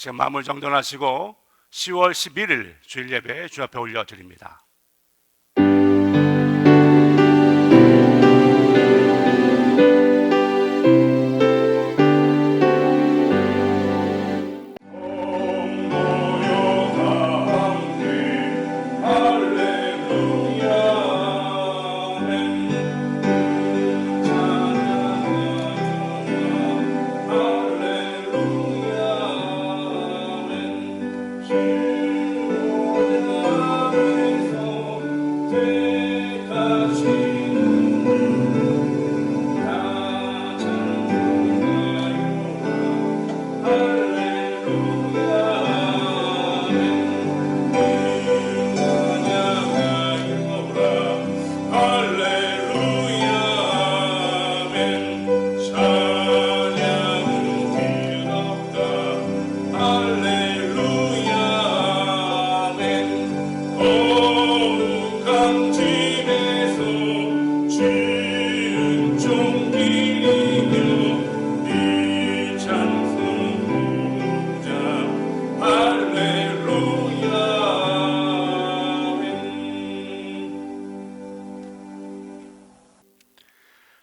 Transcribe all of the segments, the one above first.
지금 마음을 정돈하시고 10월 11일 주일 예배 주 앞에 올려드립니다.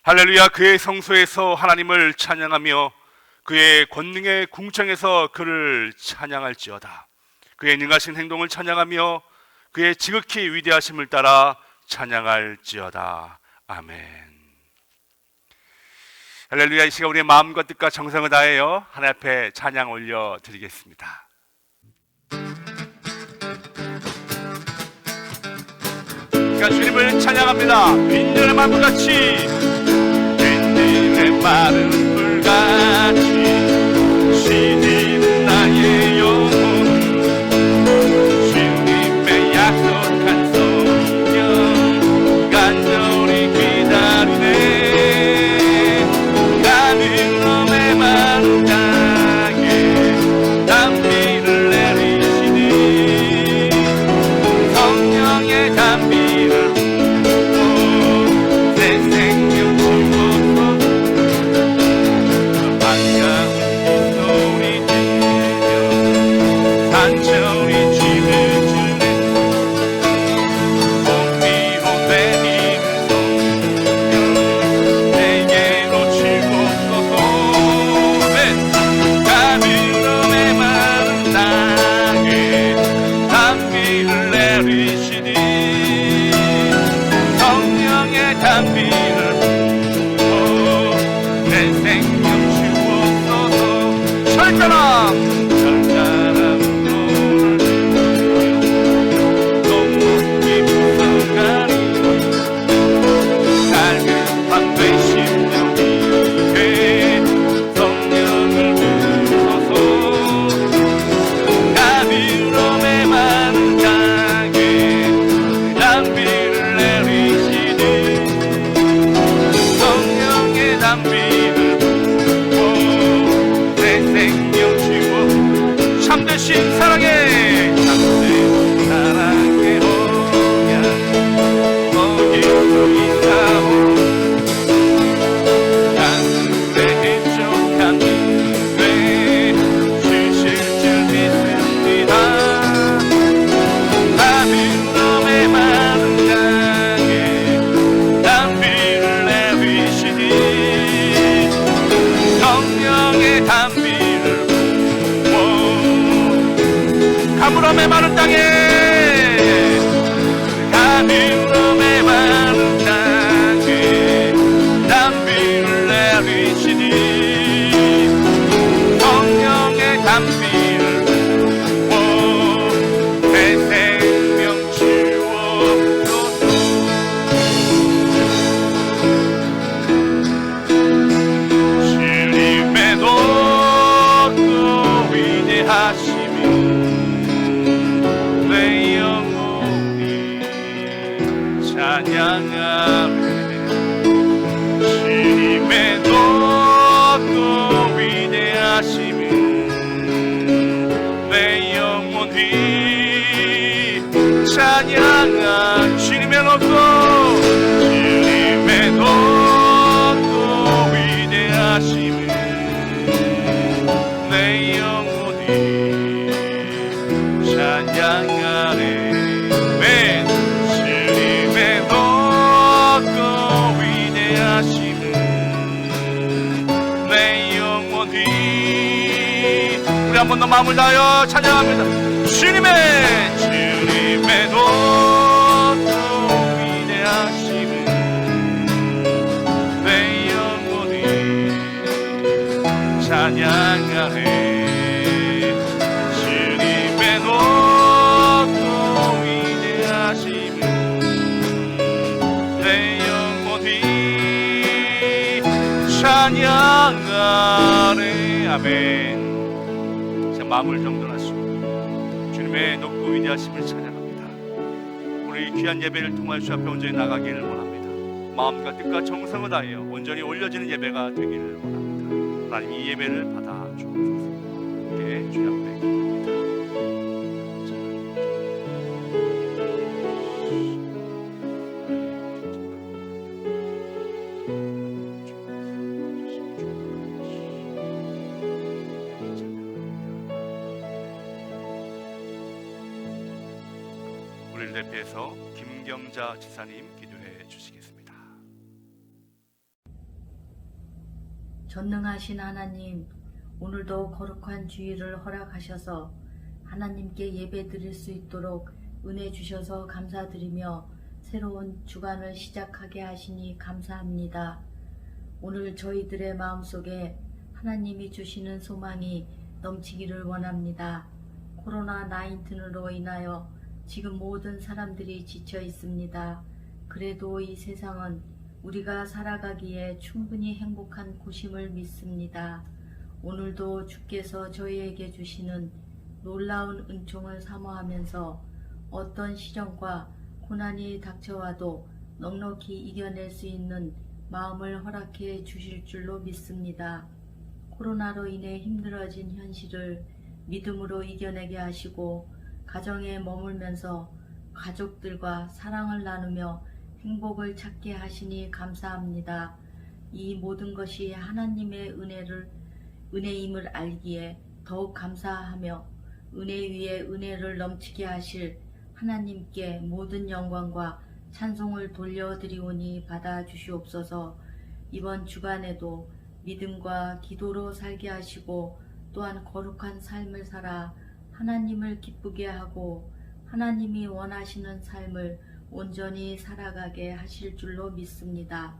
할렐루야. 그의 성소에서 하나님을 찬양하며 그의 권능의 궁창에서 그를 찬양할지어다. 그의 능하신 행동을 찬양하며 그의 지극히 위대하심을 따라 찬양할지어다. 아멘. 할렐루야. 이 시간 우리의 마음과 뜻과 정성을 다하여 하나님 앞에 찬양 올려드리겠습니다. 주님을 찬양합니다. 빈들의 만물같이, 빈들의 마른 불같이 쉬는 나의 영혼, 주님의 약속한 성령 간절히 기다리네. 가는 놈의 마른 땅에 단비를 내리시니 성령의 단비 가물함의 마른 땅에, 가물함의 마른 땅에 단비를 내리시니 성령의 단비를 부어 내 생명 주옵소서. 주님의 높고 위대하심이 찬양하네. 주님의 높고 위대하심은 내 영혼이 찬양하. 주님의 높고, 주님의 높고 위대하심은 내 영혼이 번 더 마음을 다하여 찬양합니다. 주님의 높고 위대하심을 내 영혼이 찬양하네. 주님의 높고 위대하심을 내 영혼이 찬양하네. 아멘. 자, 마음을 정돈하시고 주님의 높고 위대하심을 찬양합니다. 우리 귀한 예배를 통하여 주 앞에 온전히 나가기를 원합니다. 마음과 뜻과 정성을 다하여 온전히 올려지는 예배가 되기를 원합니다. 하나님 이 예배를 받아 주옵소서. 함께 주 앞에 기도합니다. 우리를 대표해서 김경자 지사님 기도해 주시겠습니다. 전능하신 하나님, 오늘도 거룩한 주일을 허락하셔서 하나님께 예배 드릴 수 있도록 은혜 주셔서 감사드리며 새로운 주간을 시작하게 하시니 감사합니다. 오늘 저희들의 마음속에 하나님이 주시는 소망이 넘치기를 원합니다. 코로나19으로 인하여 지금 모든 사람들이 지쳐 있습니다. 그래도 이 세상은 우리가 살아가기에 충분히 행복한 곳임을 믿습니다. 오늘도 주께서 저희에게 주시는 놀라운 은총을 사모하면서 어떤 시련과 고난이 닥쳐와도 넉넉히 이겨낼 수 있는 마음을 허락해 주실 줄로 믿습니다. 코로나로 인해 힘들어진 현실을 믿음으로 이겨내게 하시고 가정에 머물면서 가족들과 사랑을 나누며 행복을 찾게 하시니 감사합니다. 이 모든 것이 하나님의 은혜임을 알기에 더욱 감사하며 은혜 위에 은혜를 넘치게 하실 하나님께 모든 영광과 찬송을 돌려드리오니 받아주시옵소서. 이번 주간에도 믿음과 기도로 살게 하시고 또한 거룩한 삶을 살아 하나님을 기쁘게 하고 하나님이 원하시는 삶을 온전히 살아가게 하실 줄로 믿습니다.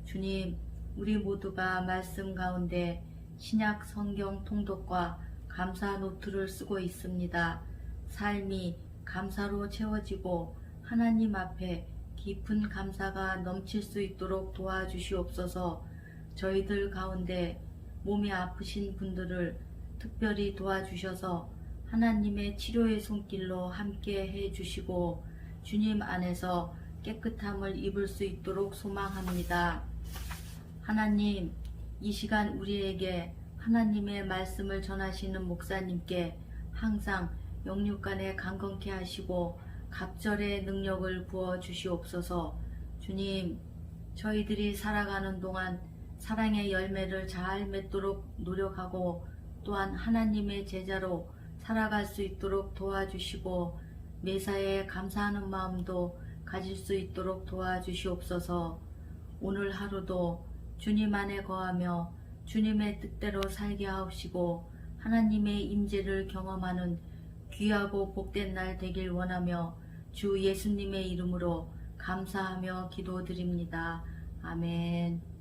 주님, 우리 모두가 말씀 가운데 신약 성경 통독과 감사 노트를 쓰고 있습니다. 삶이 감사로 채워지고 하나님 앞에 깊은 감사가 넘칠 수 있도록 도와주시옵소서. 저희들 가운데 몸이 아프신 분들을 특별히 도와주셔서 하나님의 치료의 손길로 함께 해주시고 주님 안에서 깨끗함을 입을 수 있도록 소망합니다. 하나님, 이 시간 우리에게 하나님의 말씀을 전하시는 목사님께 항상 영육간에 강건케 하시고 갑절의 능력을 부어 주시옵소서. 주님, 저희들이 살아가는 동안 사랑의 열매를 잘 맺도록 노력하고 또한 하나님의 제자로 살아갈 수 있도록 도와주시고 매사에 감사하는 마음도 가질 수 있도록 도와주시옵소서. 오늘 하루도 주님 안에 거하며 주님의 뜻대로 살게 하옵시고 하나님의 임재를 경험하는 귀하고 복된 날 되길 원하며 주 예수님의 이름으로 감사하며 기도드립니다. 아멘.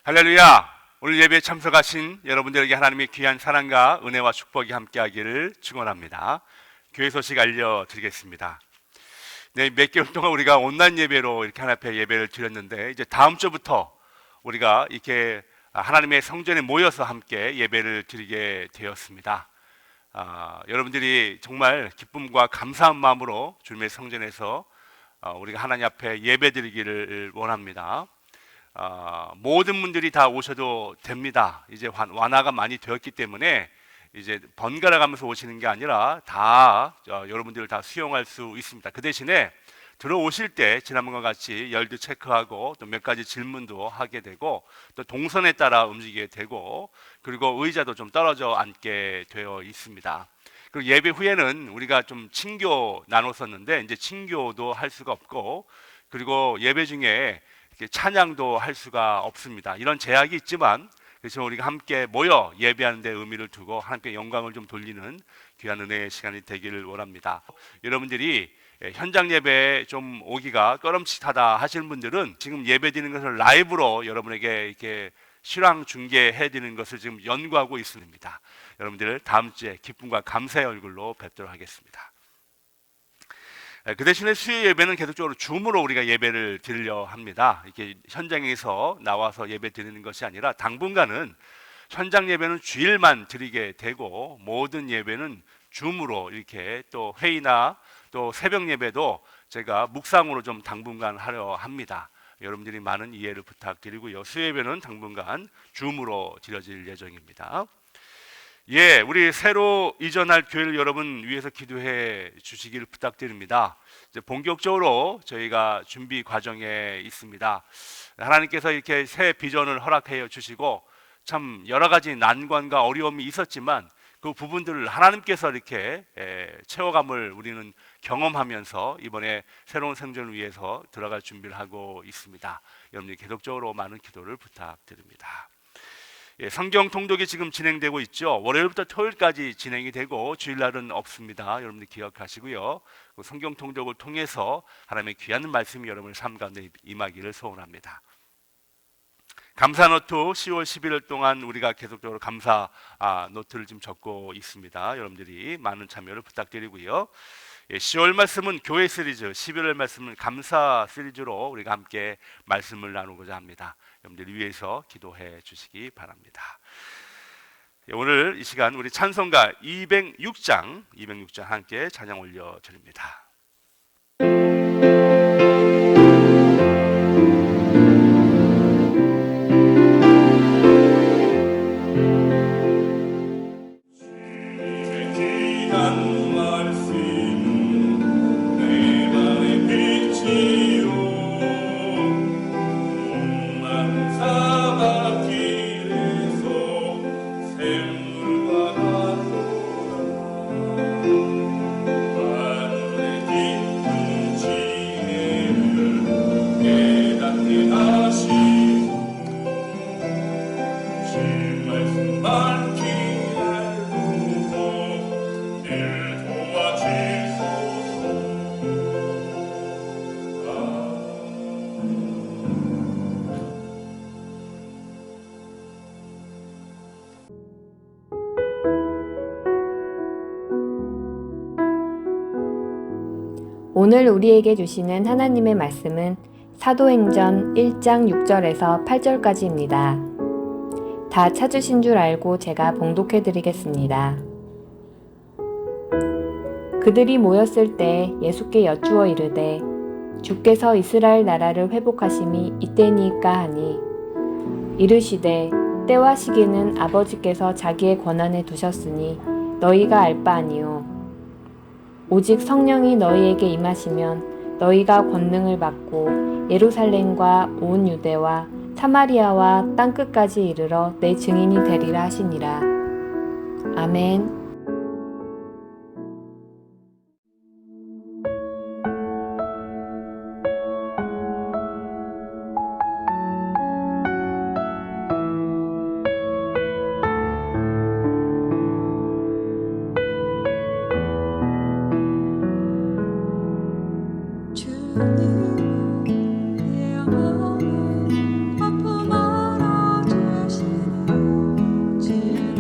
할렐루야. 오늘 예배에 참석하신 여러분들에게 하나님의 귀한 사랑과 은혜와 축복이 함께하기를 축원합니다. 교회 소식 알려드리겠습니다. 네, 몇 개월 동안 우리가 온라인 예배로 이렇게 하나님 앞에 예배를 드렸는데 이제 다음 주부터 우리가 이렇게 하나님의 성전에 모여서 함께 예배를 드리게 되었습니다. 여러분들이 정말 기쁨과 감사한 마음으로 주님의 성전에서 우리가 하나님 앞에 예배 드리기를 원합니다. 모든 분들이 다 오셔도 됩니다. 이제 완화가 많이 되었기 때문에 이제 번갈아 가면서 오시는 게 아니라 다 여러분들을 다 수용할 수 있습니다. 그 대신에 들어오실 때 지난번과 같이 열도 체크하고 또 몇 가지 질문도 하게 되고 또 동선에 따라 움직이게 되고 그리고 의자도 좀 떨어져 앉게 되어 있습니다. 그리고 예배 후에는 우리가 좀 친교 나눴었는데 이제 친교도 할 수가 없고 그리고 예배 중에 이렇게 찬양도 할 수가 없습니다. 이런 제약이 있지만 그래서 우리가 함께 모여 예배하는 데 의미를 두고 함께 영광을 좀 돌리는 귀한 은혜의 시간이 되기를 원합니다. 여러분들이 현장 예배에 좀 오기가 꺼름칙하다 하시는 분들은 지금 예배 드리는 것을 라이브로 여러분에게 이렇게 실황 중계해 드리는 것을 지금 연구하고 있습니다. 여러분들 다음 주에 기쁨과 감사의 얼굴로 뵙도록 하겠습니다. 그 대신에 수요 예배는 계속적으로 줌으로 우리가 예배를 드리려 합니다. 이렇게 현장에서 나와서 예배 드리는 것이 아니라 당분간은 현장 예배는 주일만 드리게 되고 모든 예배는 줌으로 이렇게 또 회의나 또 새벽 예배도 제가 묵상으로 좀 당분간 하려 합니다. 여러분들이 많은 이해를 부탁드리고요. 수요 예배는 당분간 줌으로 드려질 예정입니다. 예, 우리 새로 이전할 교회를 여러분 위해서 기도해 주시기를 부탁드립니다. 이제 본격적으로 저희가 준비 과정에 있습니다. 하나님께서 이렇게 새 비전을 허락해 주시고 참 여러 가지 난관과 어려움이 있었지만 그 부분들을 하나님께서 이렇게 채워감을 우리는 경험하면서 이번에 새로운 생존을 위해서 들어갈 준비를 하고 있습니다. 여러분이 계속적으로 많은 기도를 부탁드립니다. 예, 성경 통독이 지금 진행되고 있죠. 월요일부터 토요일까지 진행이 되고 주일날은 없습니다. 여러분들 기억하시고요. 그 성경 통독을 통해서 하나님의 귀한 말씀이 여러분의 삶 가운데 임하기를 소원합니다. 감사 노트 10월 11일 동안 우리가 계속적으로 감사 노트를 좀 적고 있습니다. 여러분들이 많은 참여를 부탁드리고요. 예, 10월 말씀은 교회 시리즈, 11월 말씀은 감사 시리즈로 우리가 함께 말씀을 나누고자 합니다. 여러분들 위해서 기도해 주시기 바랍니다. 예, 오늘 이 시간 우리 찬송가 206장 함께 찬양 올려 드립니다. 오늘 우리에게 주시는 하나님의 말씀은 사도행전 1장 6절에서 8절까지입니다. 다 찾으신 줄 알고 제가 봉독해 드리겠습니다. 그들이 모였을 때 예수께 여쭈어 이르되 주께서 이스라엘 나라를 회복하심이 이때니까 하니 이르시되 때와 시기는 아버지께서 자기의 권한에 두셨으니 너희가 알 바 아니요 오직 성령이 너희에게 임하시면 너희가 권능을 받고 예루살렘과 온 유대와 사마리아와 땅끝까지 이르러 내 증인이 되리라 하시니라. 아멘. 아픔 알아주시는 지나가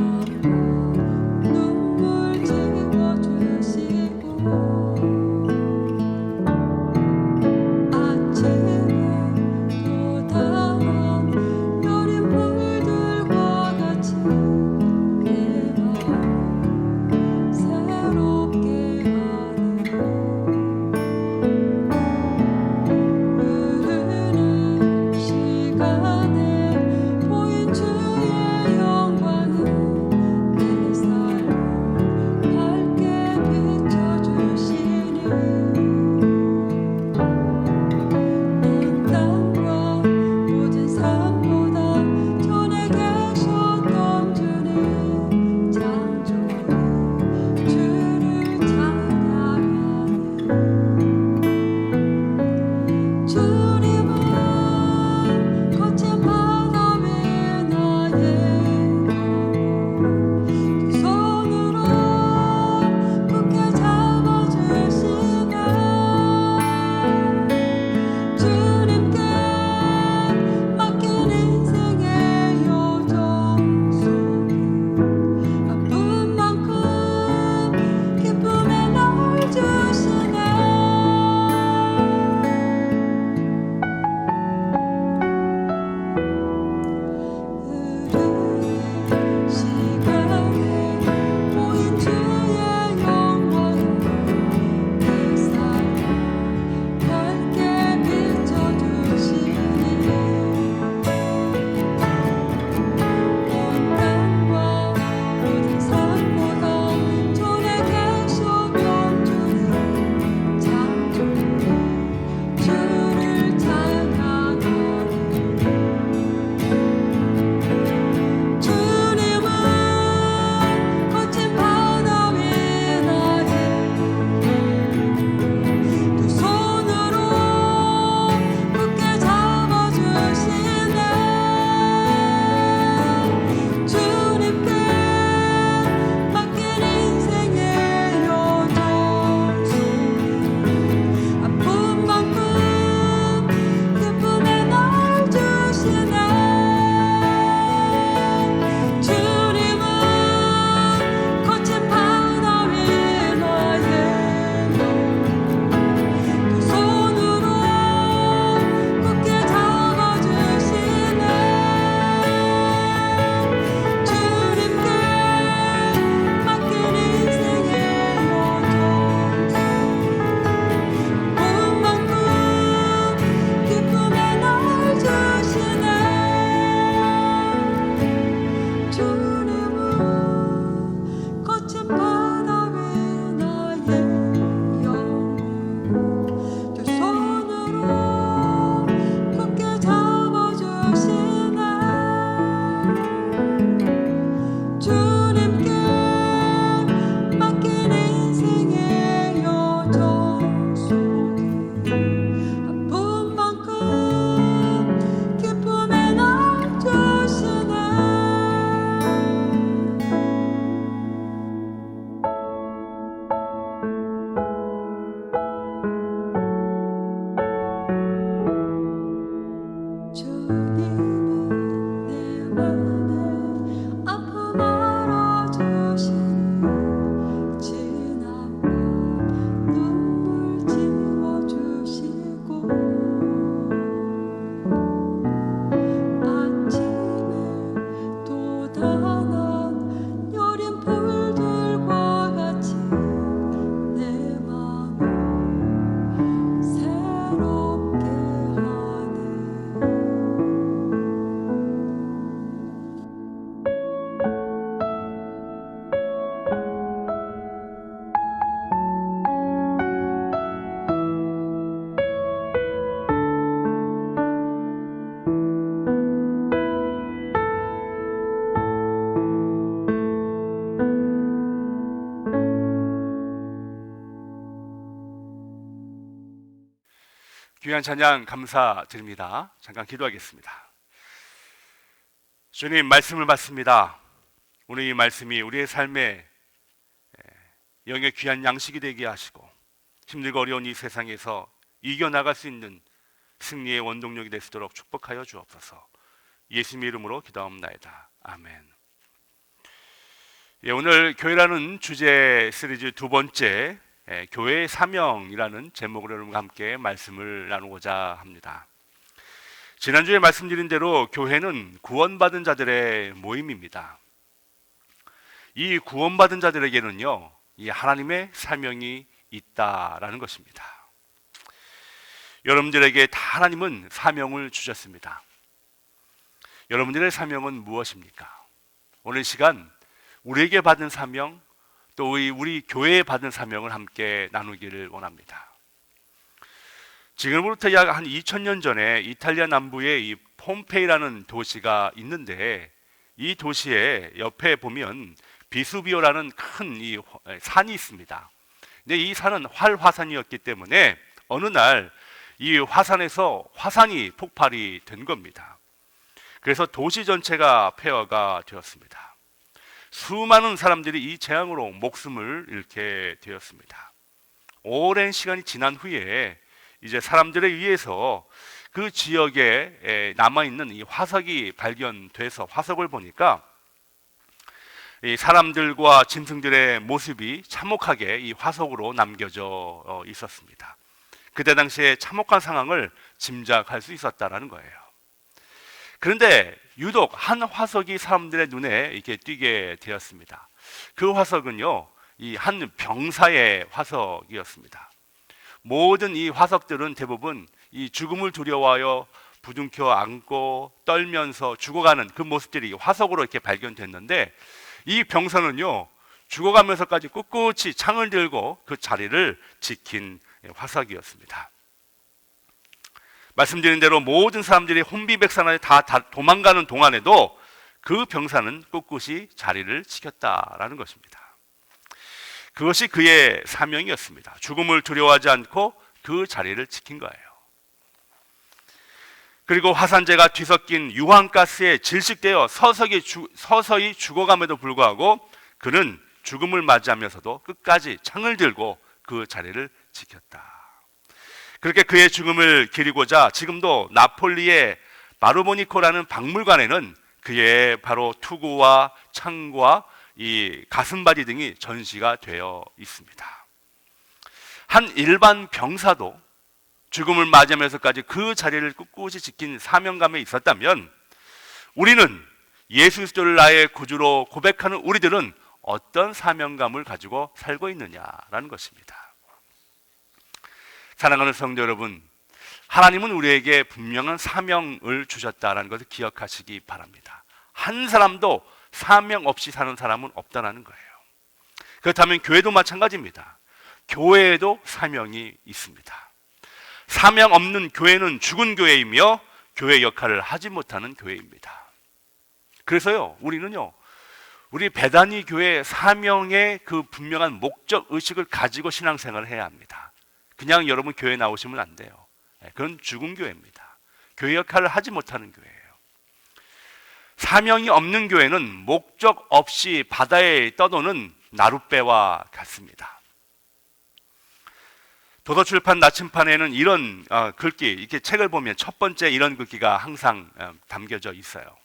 귀한 찬양 감사드립니다. 잠깐 기도하겠습니다. 주님, 말씀을 받습니다. 오늘 이 말씀이 우리의 삶에 영의 귀한 양식이 되게 하시고 힘들고 어려운 이 세상에서 이겨나갈 수 있는 승리의 원동력이 될 수 있도록 축복하여 주옵소서. 예수님의 이름으로 기도합나이다. 아멘. 오늘 교회라는 주제 시리즈 두 번째, 교회의 사명이라는 제목으로 여러분과 함께 말씀을 나누고자 합니다. 지난주에 말씀드린 대로 교회는 구원받은 자들의 모임입니다. 이 구원받은 자들에게는요, 이 하나님의 사명이 있다라는 것입니다. 여러분들에게 다 하나님은 사명을 주셨습니다. 여러분들의 사명은 무엇입니까? 오늘 시간 우리에게 받은 사명, 또 우리 교회에 받은 사명을 함께 나누기를 원합니다. 지금부터 약 한 2000년 전에 이탈리아 남부에 이 폼페이라는 도시가 있는데, 이 도시의 옆에 보면 비수비오라는 큰 이 산이 있습니다. 근데 이 산은 활화산이었기 때문에 어느 날 이 화산에서 화산이 폭발이 된 겁니다. 그래서 도시 전체가 폐허가 되었습니다. 수많은 사람들이 이 재앙으로 목숨을 잃게 되었습니다. 오랜 시간이 지난 후에 이제 사람들에 의해서 그 지역에 남아있는 이 화석이 발견돼서 화석을 보니까 이 사람들과 짐승들의 모습이 참혹하게 이 화석으로 남겨져 있었습니다. 그때 당시에 참혹한 상황을 짐작할 수 있었다라는 거예요. 그런데 유독 한 화석이 사람들의 눈에 이렇게 띄게 되었습니다. 그 화석은요, 이 한 병사의 화석이었습니다. 모든 이 화석들은 대부분 이 죽음을 두려워하여 부둥켜 안고 떨면서 죽어가는 그 모습들이 화석으로 이렇게 발견됐는데, 이 병사는요, 죽어가면서까지 꿋꿋이 창을 들고 그 자리를 지킨 화석이었습니다. 말씀드린 대로 모든 사람들이 혼비백산하여 다 도망가는 동안에도 그 병사는 꿋꿋이 자리를 지켰다라는 것입니다. 그것이 그의 사명이었습니다. 죽음을 두려워하지 않고 그 자리를 지킨 거예요. 그리고 화산재가 뒤섞인 유황가스에 질식되어 서서히 죽어감에도 불구하고 그는 죽음을 맞이하면서도 끝까지 창을 들고 그 자리를 지켰다. 그렇게 그의 죽음을 기리고자 지금도 나폴리의 마르보니코라는 박물관에는 그의 바로 투구와 창과 이 가슴바지 등이 전시가 되어 있습니다. 한 일반 병사도 죽음을 맞이하면서까지 그 자리를 꿋꿋이 지킨 사명감에 있었다면, 우리는 예수 그리스도를 나의 구주로 고백하는 우리들은 어떤 사명감을 가지고 살고 있느냐라는 것입니다. 사랑하는 성도 여러분, 하나님은 우리에게 분명한 사명을 주셨다는 것을 기억하시기 바랍니다. 한 사람도 사명 없이 사는 사람은 없다는 거예요. 그렇다면 교회도 마찬가지입니다. 교회에도 사명이 있습니다. 사명 없는 교회는 죽은 교회이며 교회 역할을 하지 못하는 교회입니다. 그래서요, 우리 베다니 교회 사명의 그 분명한 목적 의식을 가지고 신앙생활을 해야 합니다. 그냥 여러분 교회 나오시면 안 돼요. 그건 죽은 교회입니다. 교회 역할을 하지 못하는 교회예요. 사명이 없는 교회는 목적 없이 바다에 떠도는 나룻배와 같습니다. 도서출판 나침판에는 이런 글귀, 이렇게 책을 보면 첫 번째 이런 글귀가 항상 담겨져 있어요.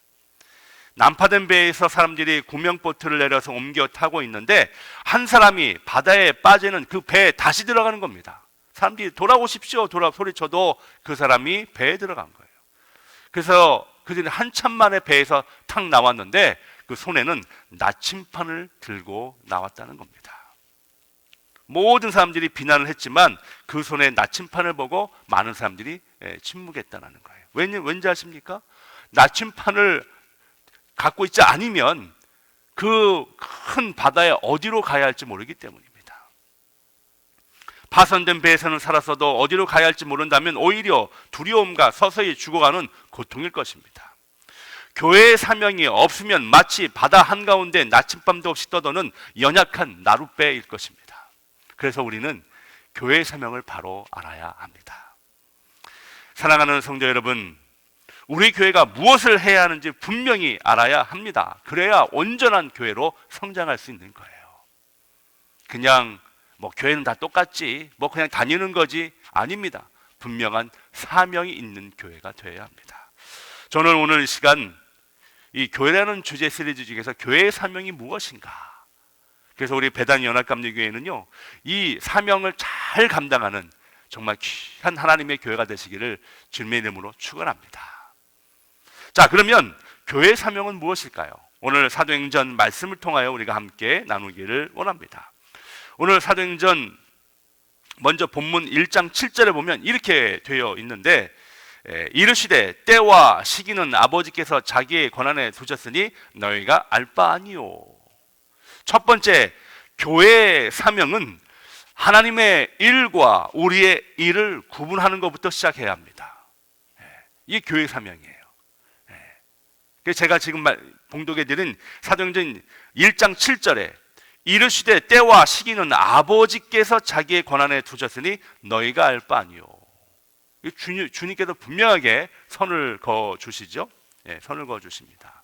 난파된 배에서 사람들이 구명보트를 내려서 옮겨 타고 있는데 한 사람이 바다에 빠지는 그 배에 다시 들어가는 겁니다. 사람들이 돌아오십시오 소리쳐도 그 사람이 배에 들어간 거예요. 그래서 그들이 한참 만에 배에서 탁 나왔는데 그 손에는 나침판을 들고 나왔다는 겁니다. 모든 사람들이 비난을 했지만 그 손에 나침판을 보고 많은 사람들이 침묵했다는 거예요. 왠지 아십니까? 나침판을 갖고 있지 않으면 그 큰 바다에 어디로 가야 할지 모르기 때문입니다. 파손된 배에서는 살았어도 어디로 가야 할지 모른다면 오히려 두려움과 서서히 죽어가는 고통일 것입니다. 교회의 사명이 없으면 마치 바다 한가운데 나침반도 없이 떠도는 연약한 나룻배일 것입니다. 그래서 우리는 교회의 사명을 바로 알아야 합니다. 사랑하는 성도 여러분, 우리 교회가 무엇을 해야 하는지 분명히 알아야 합니다. 그래야 온전한 교회로 성장할 수 있는 거예요. 그냥 교회는 다 똑같지, 그냥 다니는 거지, 아닙니다. 분명한 사명이 있는 교회가 되어야 합니다. 저는 오늘 이 시간 이 교회라는 주제 시리즈 중에서 교회의 사명이 무엇인가, 그래서 우리 배단 연합감리교회는요, 이 사명을 잘 감당하는 정말 귀한 하나님의 교회가 되시기를 주님의 이름으로 축원합니다. 자, 그러면 교회의 사명은 무엇일까요? 오늘 사도행전 말씀을 통하여 우리가 함께 나누기를 원합니다. 오늘 사도행전 먼저 본문 1장 7절에 보면 이렇게 되어 있는데, 이르시되 때와 시기는 아버지께서 자기의 권한에 두셨으니 너희가 알 바 아니요. 첫 번째, 교회의 사명은 하나님의 일과 우리의 일을 구분하는 것부터 시작해야 합니다. 이게 교회의 사명이에요. 그래서 제가 지금 봉독해 드린 사도행전 1장 7절에 이르시되 때와 시기는 아버지께서 자기의 권한에 두셨으니 너희가 알 바 아니요. 주님께서 분명하게 선을 그어 주시죠. 선을 그어 주십니다.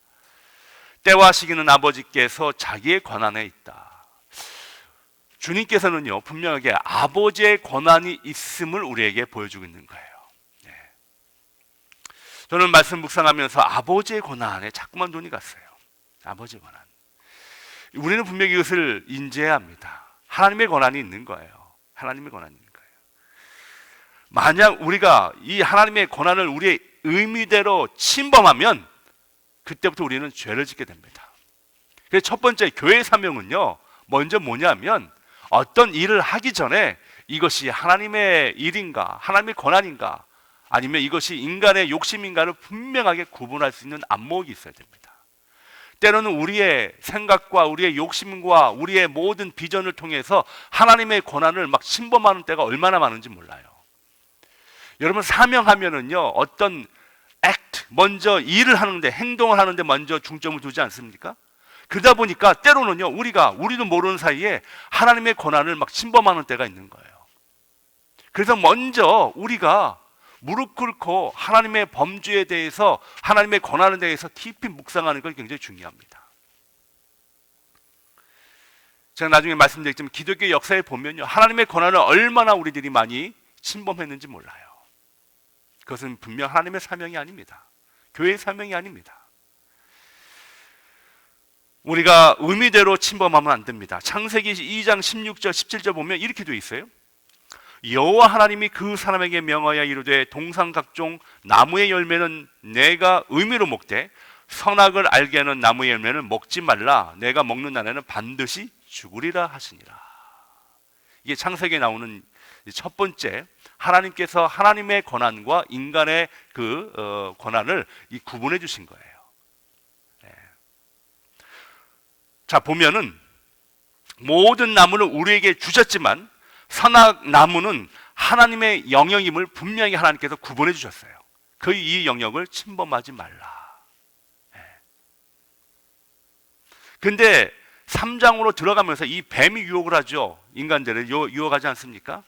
때와 시기는 아버지께서 자기의 권한에 있다. 주님께서는요, 분명하게 아버지의 권한이 있음을 우리에게 보여주고 있는 거예요. 저는 말씀 묵상하면서 아버지의 권한에 자꾸만 눈이 갔어요. 아버지의 권한. 우리는 분명히 이것을 인지해야 합니다. 하나님의 권한이 있는 거예요. 하나님의 권한이 있는 거예요. 만약 우리가 이 하나님의 권한을 우리의 의미대로 침범하면 그때부터 우리는 죄를 짓게 됩니다. 그래서 첫 번째 교회의 사명은요, 먼저 뭐냐면 어떤 일을 하기 전에 이것이 하나님의 일인가, 하나님의 권한인가, 아니면 이것이 인간의 욕심인가를 분명하게 구분할 수 있는 안목이 있어야 됩니다. 때로는 우리의 생각과 우리의 욕심과 우리의 모든 비전을 통해서 하나님의 권한을 막 침범하는 때가 얼마나 많은지 몰라요. 여러분, 사명하면은요, 어떤 액트, 먼저 일을 하는데, 행동을 하는데 먼저 중점을 두지 않습니까? 그러다 보니까 때로는요, 우리도 모르는 사이에 하나님의 권한을 막 침범하는 때가 있는 거예요. 그래서 먼저 우리가 무릎 꿇고 하나님의 범주에 대해서, 하나님의 권한에 대해서 깊이 묵상하는 건 굉장히 중요합니다. 제가 나중에 말씀드리겠지만 기독교 역사에 보면요, 하나님의 권한을 얼마나 우리들이 많이 침범했는지 몰라요. 그것은 분명 하나님의 사명이 아닙니다. 교회의 사명이 아닙니다. 우리가 의미대로 침범하면 안 됩니다. 창세기 2장 16절 17절 보면 이렇게 되어 있어요. 여호와 하나님이 그 사람에게 명하여 이르되 동상 각종 나무의 열매는 내가 의미로 먹되 선악을 알게 하는 나무의 열매는 먹지 말라. 내가 먹는 날에는 반드시 죽으리라 하시니라. 이게 창세기에 나오는 첫 번째, 하나님께서 하나님의 권한과 인간의 그 권한을 구분해 주신 거예요. 자, 보면은 모든 나무를 우리에게 주셨지만 선악 나무는 하나님의 영역임을 분명히 하나님께서 구분해 주셨어요. 이 영역을 침범하지 말라. 근데 3장으로 들어가면서 이 뱀이 유혹을 하죠. 인간들을 유혹하지 않습니까?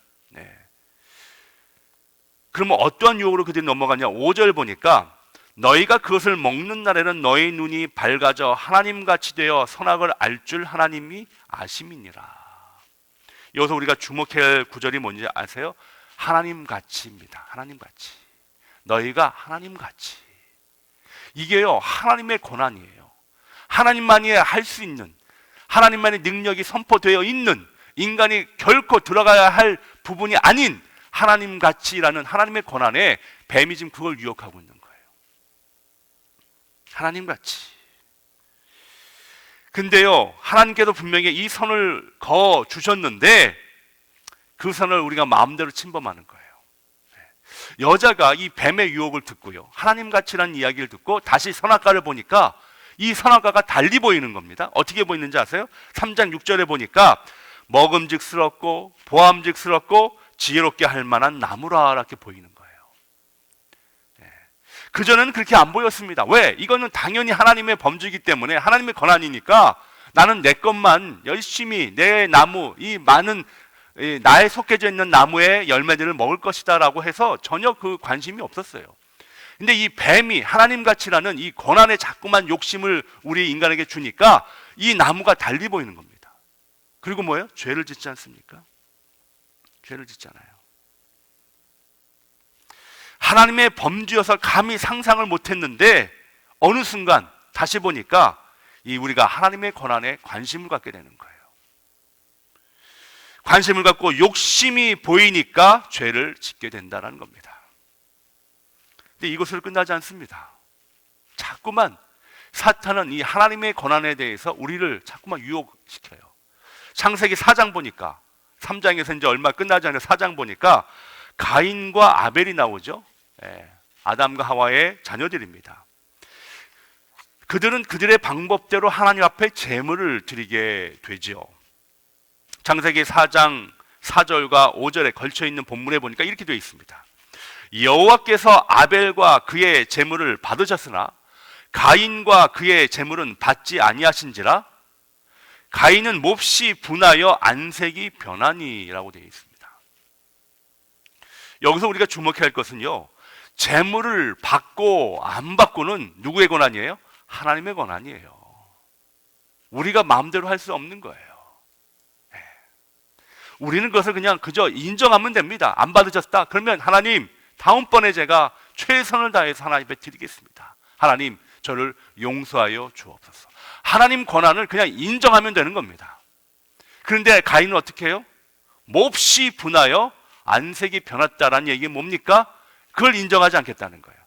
그러면 어떠한 유혹으로 그들이 넘어가냐? 5절 보니까 너희가 그것을 먹는 날에는 너희 눈이 밝아져 하나님같이 되어 선악을 알 줄 하나님이 아심이니라. 여기서 우리가 주목해야 할 구절이 뭔지 아세요? 하나님같이입니다. 하나님같이. 너희가 하나님같이. 이게요, 하나님의 권한이에요. 하나님만이 할 수 있는, 하나님만의 능력이 선포되어 있는, 인간이 결코 들어가야 할 부분이 아닌 하나님같이라는 하나님의 권한에 뱀이 지금 그걸 유혹하고 있는 거예요. 하나님같이. 근데요, 하나님께서 분명히 이 선을 그어 주셨는데 그 선을 우리가 마음대로 침범하는 거예요. 여자가 이 뱀의 유혹을 듣고요, 하나님같이라는 이야기를 듣고 다시 선악과를 보니까 이 선악과가 달리 보이는 겁니다. 어떻게 보이는지 아세요? 3장 6절에 보니까 먹음직스럽고 보암직스럽고 지혜롭게 할 만한 나무라 이렇게 보이는 거예요. 그전에는 그렇게 안 보였습니다. 왜? 이거는 당연히 하나님의 범주이기 때문에, 하나님의 권한이니까 나는 내 것만 열심히, 내 나무, 이 많은 나에 속해져 있는 나무의 열매들을 먹을 것이다라고 해서 전혀 그 관심이 없었어요. 근데 이 뱀이 하나님 가치라는 이 고난의 자꾸만 욕심을 우리 인간에게 주니까 이 나무가 달리 보이는 겁니다. 그리고 뭐예요? 죄를 짓지 않습니까? 죄를 짓잖아요. 하나님의 범주여서 감히 상상을 못했는데 어느 순간 다시 보니까 우리가 하나님의 고난에 관심을 갖게 되는 거예요. 관심을 갖고 욕심이 보이니까 죄를 짓게 된다는 겁니다. 근데 이것으로 끝나지 않습니다. 자꾸만 사탄은 이 하나님의 고난에 대해서 우리를 자꾸만 유혹시켜요. 창세기 4장 보니까 3장에서 이제 얼마 끝나지 않은 4장 보니까 가인과 아벨이 나오죠. 아담과 하와의 자녀들입니다. 그들은 그들의 방법대로 하나님 앞에 제물을 드리게 되죠. 창세기 4장 4절과 5절에 걸쳐 있는 본문에 보니까 이렇게 되어 있습니다. 여호와께서 아벨과 그의 제물을 받으셨으나 가인과 그의 제물은 받지 아니하신지라 가인은 몹시 분하여 안색이 변하니라고 되어 있습니다. 여기서 우리가 주목해야 할 것은요, 제물을 받고 안 받고는 누구의 권한이에요? 하나님의 권한이에요. 우리가 마음대로 할 수 없는 거예요. 우리는 그것을 그냥 그저 인정하면 됩니다. 안 받으셨다? 그러면 하나님, 다음번에 제가 최선을 다해서 하나님 앞에 드리겠습니다. 하나님, 저를 용서하여 주옵소서. 하나님 권한을 그냥 인정하면 되는 겁니다. 그런데 가인은 어떻게 해요? 몹시 분하여 안색이 변했다라는 얘기는 뭡니까? 그걸 인정하지 않겠다는 거예요.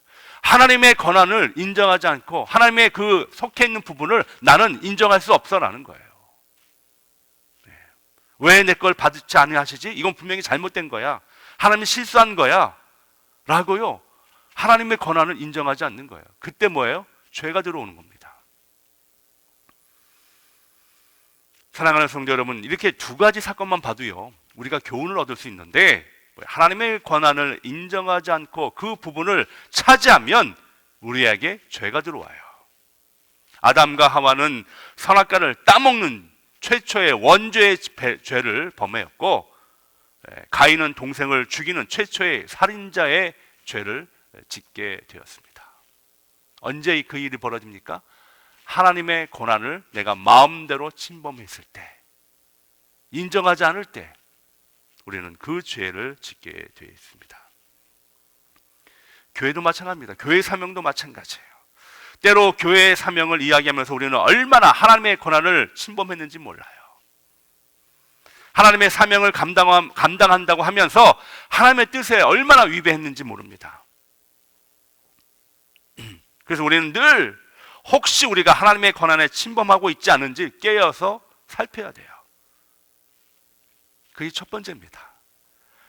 하나님의 권한을 인정하지 않고 하나님의 그 속해 있는 부분을 나는 인정할 수 없어라는 거예요. 왜 내 걸 받지 아니하시지? 이건 분명히 잘못된 거야. 하나님이 실수한 거야. 라고요. 하나님의 권한을 인정하지 않는 거예요. 그때 뭐예요? 죄가 들어오는 겁니다. 사랑하는 성도 여러분, 이렇게 두 가지 사건만 봐도요, 우리가 교훈을 얻을 수 있는데, 하나님의 권한을 인정하지 않고 그 부분을 차지하면 우리에게 죄가 들어와요. 아담과 하와는 선악과를 따먹는 최초의 원죄의 죄를 범하였고, 가인은 동생을 죽이는 최초의 살인자의 죄를 짓게 되었습니다. 언제 그 일이 벌어집니까? 하나님의 권한을 내가 마음대로 침범했을 때, 인정하지 않을 때 우리는 그 죄를 짓게 되어 있습니다. 교회도 마찬가지입니다. 교회 사명도 마찬가지예요. 때로 교회의 사명을 이야기하면서 우리는 얼마나 하나님의 권한을 침범했는지 몰라요. 하나님의 사명을 감당한다고 하면서 하나님의 뜻에 얼마나 위배했는지 모릅니다. 그래서 우리는 늘 혹시 우리가 하나님의 권한에 침범하고 있지 않은지 깨어서 살펴야 돼요. 그게 첫 번째입니다.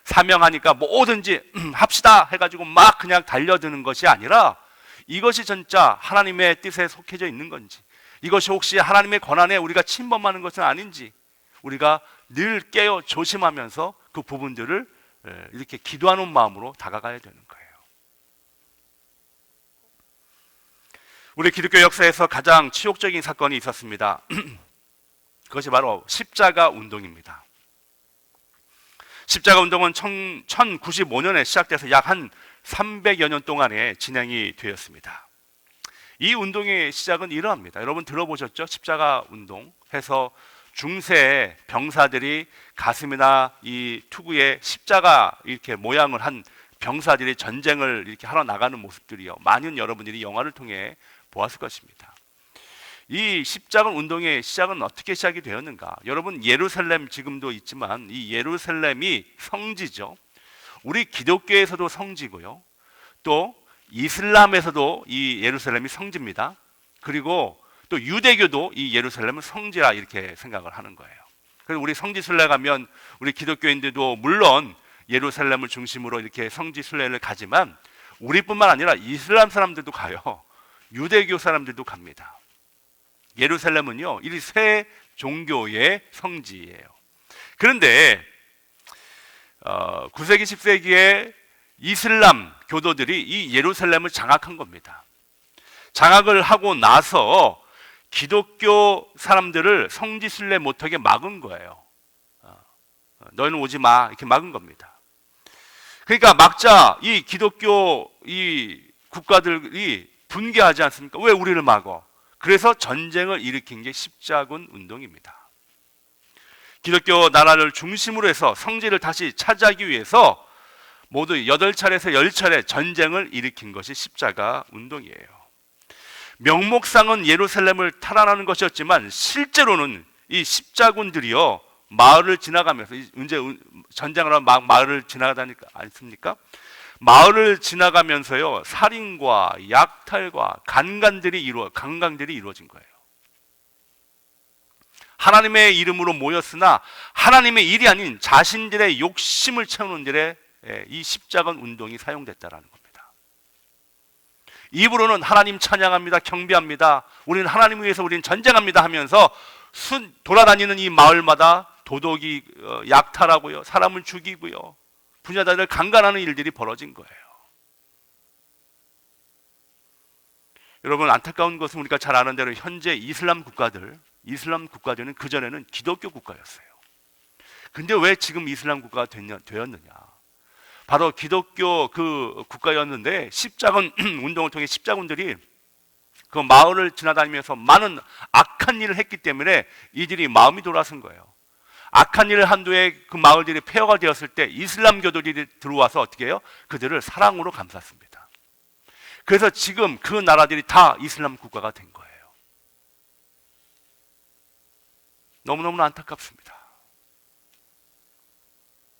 사명하니까 뭐든지 합시다 해가지고 막 그냥 달려드는 것이 아니라 이것이 진짜 하나님의 뜻에 속해져 있는 건지, 이것이 혹시 하나님의 권한에 우리가 침범하는 것은 아닌지 우리가 늘 깨어 조심하면서 그 부분들을 이렇게 기도하는 마음으로 다가가야 되는 거예요. 우리 기독교 역사에서 가장 치욕적인 사건이 있었습니다. 그것이 바로 십자가 운동입니다. 십자가 운동은 1095년에 시작돼서 약 한 300여 년 동안에 진행이 되었습니다. 이 운동의 시작은 이러합니다. 여러분 들어보셨죠? 십자가 운동 해서 중세 병사들이 가슴이나 이 투구에 십자가 이렇게 모양을 한 병사들이 전쟁을 이렇게 하러 나가는 모습들이요, 많은 여러분들이 영화를 통해 보았을 것입니다. 이 십자가 운동의 시작은 어떻게 시작이 되었는가? 여러분, 예루살렘 지금도 있지만 이 예루살렘이 성지죠. 우리 기독교에서도 성지고요, 또 이슬람에서도 이 예루살렘이 성지입니다. 그리고 또 유대교도 이 예루살렘은 성지라 이렇게 생각을 하는 거예요. 그래서 우리 성지 순례 가면 우리 기독교인들도 물론 예루살렘을 중심으로 이렇게 성지 순례를 가지만 우리뿐만 아니라 이슬람 사람들도 가요. 유대교 사람들도 갑니다. 예루살렘은요, 이 세 종교의 성지예요. 그런데 9세기 10세기에 이슬람 교도들이 이 예루살렘을 장악한 겁니다. 장악을 하고 나서 기독교 사람들을 성지 순례 못하게 막은 거예요. 너희는 오지 마 이렇게 막은 겁니다. 그러니까 막자 이 기독교 이 국가들이 분개하지 않습니까? 왜 우리를 막어? 그래서 전쟁을 일으킨 게 십자군 운동입니다. 기독교 나라를 중심으로 해서 성지를 다시 차지하기 위해서 모두 8차례에서 10차례 전쟁을 일으킨 것이 십자가 운동이에요. 명목상은 예루살렘을 탈환하는 것이었지만 실제로는 이 십자군들이요 마을을 지나가면서 이제 전쟁을 하면 막 마을을 지나가다니까 않습니까? 마을을 지나가면서요 살인과 약탈과 강간들이 이루어진 거예요. 하나님의 이름으로 모였으나 하나님의 일이 아닌 자신들의 욕심을 채우는 일에 이 십자군 운동이 사용됐다라는 겁니다. 입으로는 하나님 찬양합니다, 경배합니다, 우리는 하나님 위해서 우리는 전쟁합니다 하면서 돌아다니는 이 마을마다 도둑이 약탈하고요, 사람을 죽이고요, 부자들을 강간하는 일들이 벌어진 거예요. 여러분, 안타까운 것은 우리가 잘 아는 대로 현재 이슬람 국가들은 그전에는 기독교 국가였어요. 근데 왜 지금 이슬람 국가가 되었느냐? 바로 기독교 그 국가였는데 십자군 운동을 통해 십자군들이 그 마을을 지나다니면서 많은 악한 일을 했기 때문에 이들이 마음이 돌아선 거예요. 악한 일을 한두에 그 마을들이 폐허가 되었을 때 이슬람교도들이 들어와서 어떻게 해요? 그들을 사랑으로 감쌌습니다. 그래서 지금 그 나라들이 다 이슬람 국가가 된 거예요. 너무너무 안타깝습니다.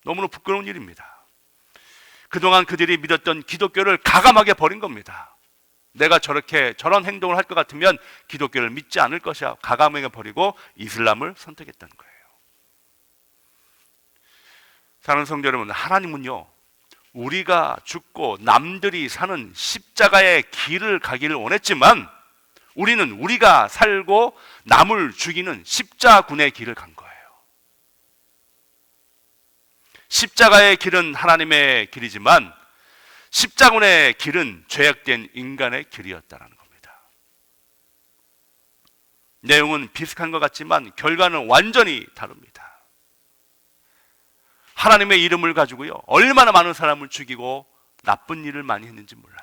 너무나 부끄러운 일입니다. 그동안 그들이 믿었던 기독교를 가감하게 버린 겁니다. 내가 저런 행동을 할 것 같으면 기독교를 믿지 않을 것이야 가감하게 버리고 이슬람을 선택했다는 거예요. 사랑하는 성도 여러분, 하나님은요 우리가 죽고 남들이 사는 십자가의 길을 가기를 원했지만 우리는 우리가 살고 남을 죽이는 십자군의 길을 간 거예요. 십자가의 길은 하나님의 길이지만 십자군의 길은 죄악된 인간의 길이었다는 겁니다. 내용은 비슷한 것 같지만 결과는 완전히 다릅니다. 하나님의 이름을 가지고요 얼마나 많은 사람을 죽이고 나쁜 일을 많이 했는지 몰라요.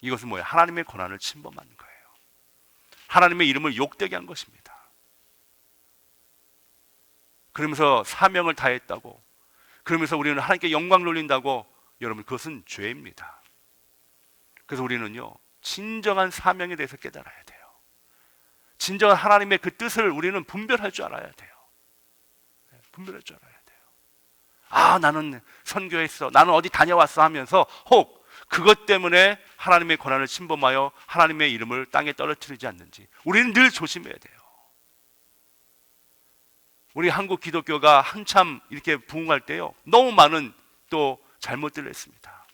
이것은 뭐예요? 하나님의 권한을 침범한 거예요. 하나님의 이름을 욕되게 한 것입니다. 그러면서 사명을 다했다고, 그러면서 우리는 하나님께 영광 돌린다고, 여러분 그것은 죄입니다. 그래서 우리는요 진정한 사명에 대해서 깨달아야 돼요. 진정한 하나님의 그 뜻을 우리는 분별할 줄 알아야 돼요. 분별할 줄 알아야 돼요. 아, 나는 선교했어, 나는 어디 다녀왔어 하면서 혹 그것 때문에 하나님의 권한을 침범하여 하나님의 이름을 땅에 떨어뜨리지 않는지 우리는 늘 조심해야 돼요. 우리 한국 기독교가 한참 이렇게 부흥할 때요 너무 많은 또 잘못들을 했습니다.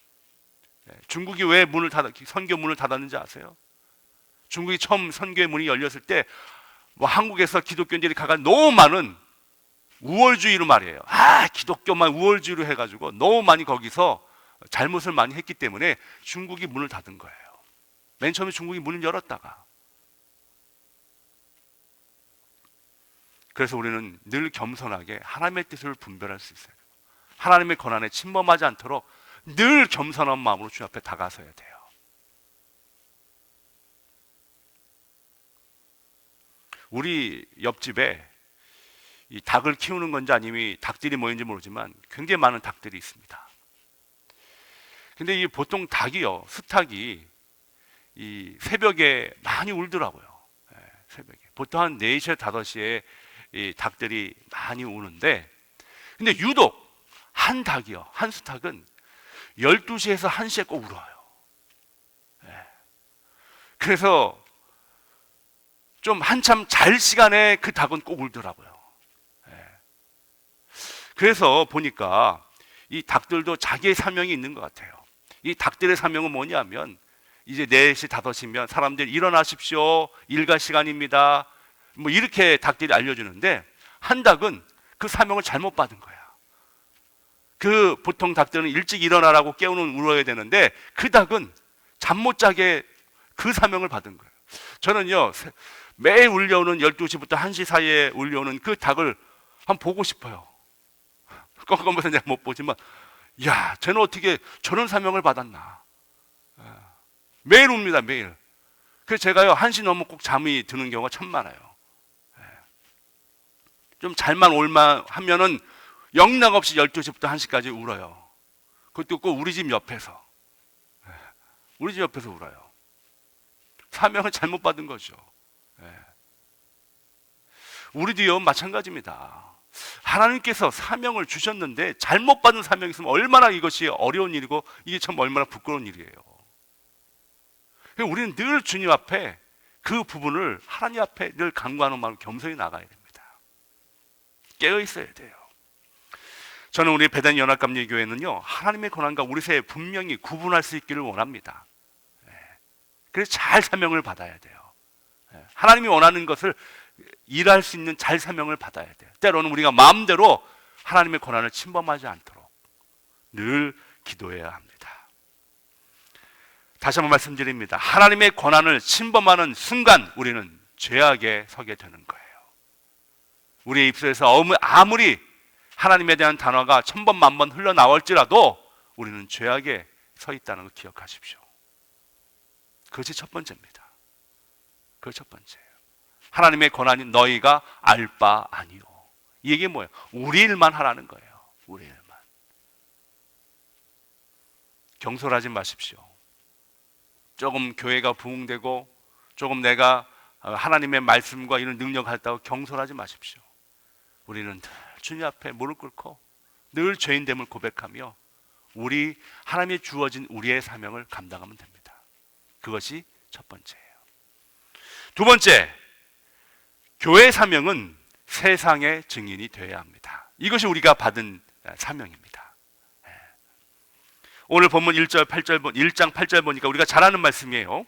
중국이 왜 선교 문을 닫았는지 아세요? 중국이 처음 선교의 문이 열렸을 때 한국에서 기독교인들이 가가 너무 많은 우월주의로 말이에요. 기독교만 우월주의로 해가지고 너무 많이 거기서 잘못을 많이 했기 때문에 중국이 문을 닫은 거예요. 맨 처음에 중국이 문을 열었다가. 그래서 우리는 늘 겸손하게 하나님의 뜻을 분별할 수 있어요. 하나님의 권한에 침범하지 않도록 늘 겸손한 마음으로 주님 앞에 다가서야 돼요. 우리 옆집에 이 닭을 키우는 건지 아니면 닭들이 뭐인지 모르지만 굉장히 많은 닭들이 있습니다. 근데 이 보통 닭이요, 수탉이 이 새벽에 많이 울더라고요. 새벽에. 보통 한 4시, 5시에 이 닭들이 많이 우는데, 근데 유독 한 닭이요, 한 수탉은 12시에서 1시에 꼭 울어요. 그래서 좀 한참 잘 시간에 그 닭은 꼭 울더라고요. 그래서 보니까 이 닭들도 자기의 사명이 있는 것 같아요. 이 닭들의 사명은 뭐냐면 이제 4시, 5시면 사람들 일어나십시오, 일과 시간입니다, 뭐 이렇게 닭들이 알려주는데 한 닭은 그 사명을 잘못 받은 거야. 그 보통 닭들은 일찍 일어나라고 깨우는 울어야 되는데 그 닭은 잠 못 자게 그 사명을 받은 거예요. 저는요 매일 울려오는 12시부터 1시 사이에 울려오는 그 닭을 한번 보고 싶어요. 껌껌해서 내가 못 보지만, 야, 쟤는 어떻게 저런 사명을 받았나. 매일 웁니다, 매일. 그래서 제가요, 1시 넘으면 꼭 잠이 드는 경우가 참 많아요. 좀 잘만 올만 하면은 영락 없이 12시부터 1시까지 울어요. 그것도 꼭 우리 집 옆에서. 우리 집 옆에서 울어요. 사명을 잘못 받은 거죠. 우리도요, 마찬가지입니다. 하나님께서 사명을 주셨는데 잘못 받은 사명이 있으면 얼마나 이것이 어려운 일이고 이게 참 얼마나 부끄러운 일이에요. 우리는 늘 주님 앞에 그 부분을 하나님 앞에 늘 간구하는 마음으로 겸손히 나가야 됩니다. 깨어 있어야 돼요. 저는 우리 배단 연합감리교회는요, 하나님의 권한과 우리 사이에 분명히 구분할 수 있기를 원합니다. 그래서 잘 사명을 받아야 돼요. 하나님이 원하는 것을 일할 수 있는 잘 사명을 받아야 돼요. 때로는 우리가 마음대로 하나님의 권한을 침범하지 않도록 늘 기도해야 합니다. 다시 한번 말씀드립니다. 하나님의 권한을 침범하는 순간 우리는 죄악에 서게 되는 거예요. 우리의 입술에서 아무리 하나님에 대한 단어가 1000번 만번 흘러나올지라도 우리는 죄악에 서 있다는 걸 기억하십시오. 그것이 첫 번째입니다. 그것이 첫 번째예요. 하나님의 권한이 너희가 알 바 아니오. 이게 뭐예요? 우리 일만 하라는 거예요. 우리 일만. 경솔하지 마십시오. 조금 교회가 부흥되고 조금 내가 하나님의 말씀과 이런 능력을 했다고 경솔하지 마십시오. 우리는 늘 주님 앞에 무릎 꿇고 늘 죄인됨을 고백하며 우리 하나님의 주어진 우리의 사명을 감당하면 됩니다. 그것이 첫 번째예요. 두 번째, 교회 사명은 세상의 증인이 되어야 합니다. 이것이 우리가 받은 사명입니다. 오늘 본문 1장 8절 보니까 우리가 잘 아는 말씀이에요.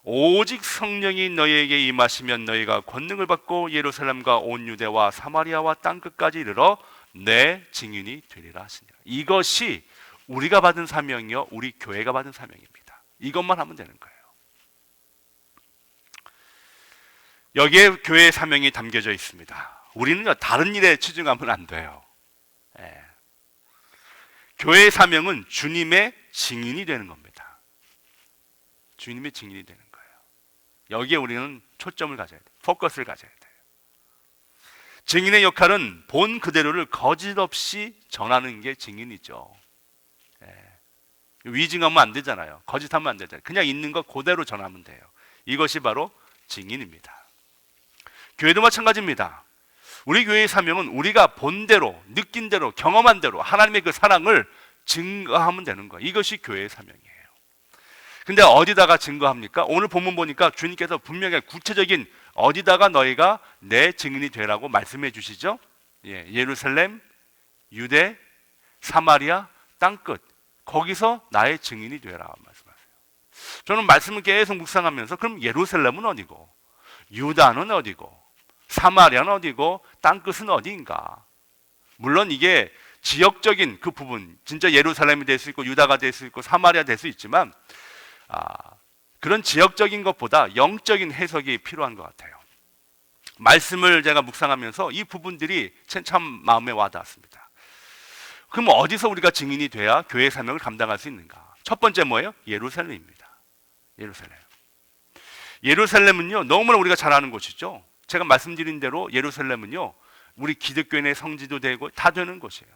오직 성령이 너희에게 임하시면 너희가 권능을 받고 예루살렘과 온 유대와 사마리아와 땅끝까지 이르러 내 증인이 되리라 하시니라. 이것이 우리가 받은 사명이요, 우리 교회가 받은 사명입니다. 이것만 하면 되는 거예요. 여기에 교회의 사명이 담겨져 있습니다. 우리는요, 다른 일에 치중하면 안 돼요. 교회의 사명은 주님의 증인이 되는 겁니다. 주님의 증인이 되는 거예요. 여기에 우리는 초점을 가져야 돼요. 포커스를 가져야 돼요. 증인의 역할은 본 그대로를 거짓 없이 전하는 게 증인이죠. 위증하면 안 되잖아요. 거짓하면 안 되잖아요. 그냥 있는 거 그대로 전하면 돼요. 이것이 바로 증인입니다. 교회도 마찬가지입니다. 우리 교회의 사명은 우리가 본 대로, 느낀 대로, 경험한 대로 하나님의 그 사랑을 증거하면 되는 거예요. 이것이 교회의 사명이에요. 근데 어디다가 증거합니까? 오늘 본문 보니까 주님께서 분명히 구체적인 어디다가 너희가 내 증인이 되라고 말씀해 주시죠. 예루살렘, 유대, 사마리아, 땅끝, 거기서 나의 증인이 되라 말씀하세요. 저는 말씀을 계속 묵상하면서 그럼 예루살렘은 어디고, 유다는 어디고, 사마리아는 어디고, 땅끝은 어디인가? 물론 이게 지역적인 그 부분, 진짜 예루살렘이 될 수 있고 유다가 될 수 있고 사마리아 될 수 있지만 그런 지역적인 것보다 영적인 해석이 필요한 것 같아요. 말씀을 제가 묵상하면서 이 부분들이 참 마음에 와닿았습니다. 그럼 어디서 우리가 증인이 돼야 교회 사명을 감당할 수 있는가? 첫 번째 뭐예요? 예루살렘입니다. 예루살렘은요, 너무나 우리가 잘 아는 곳이죠. 제가 말씀드린 대로 예루살렘은요, 우리 기독교인의 성지도 되고 다 되는 곳이에요.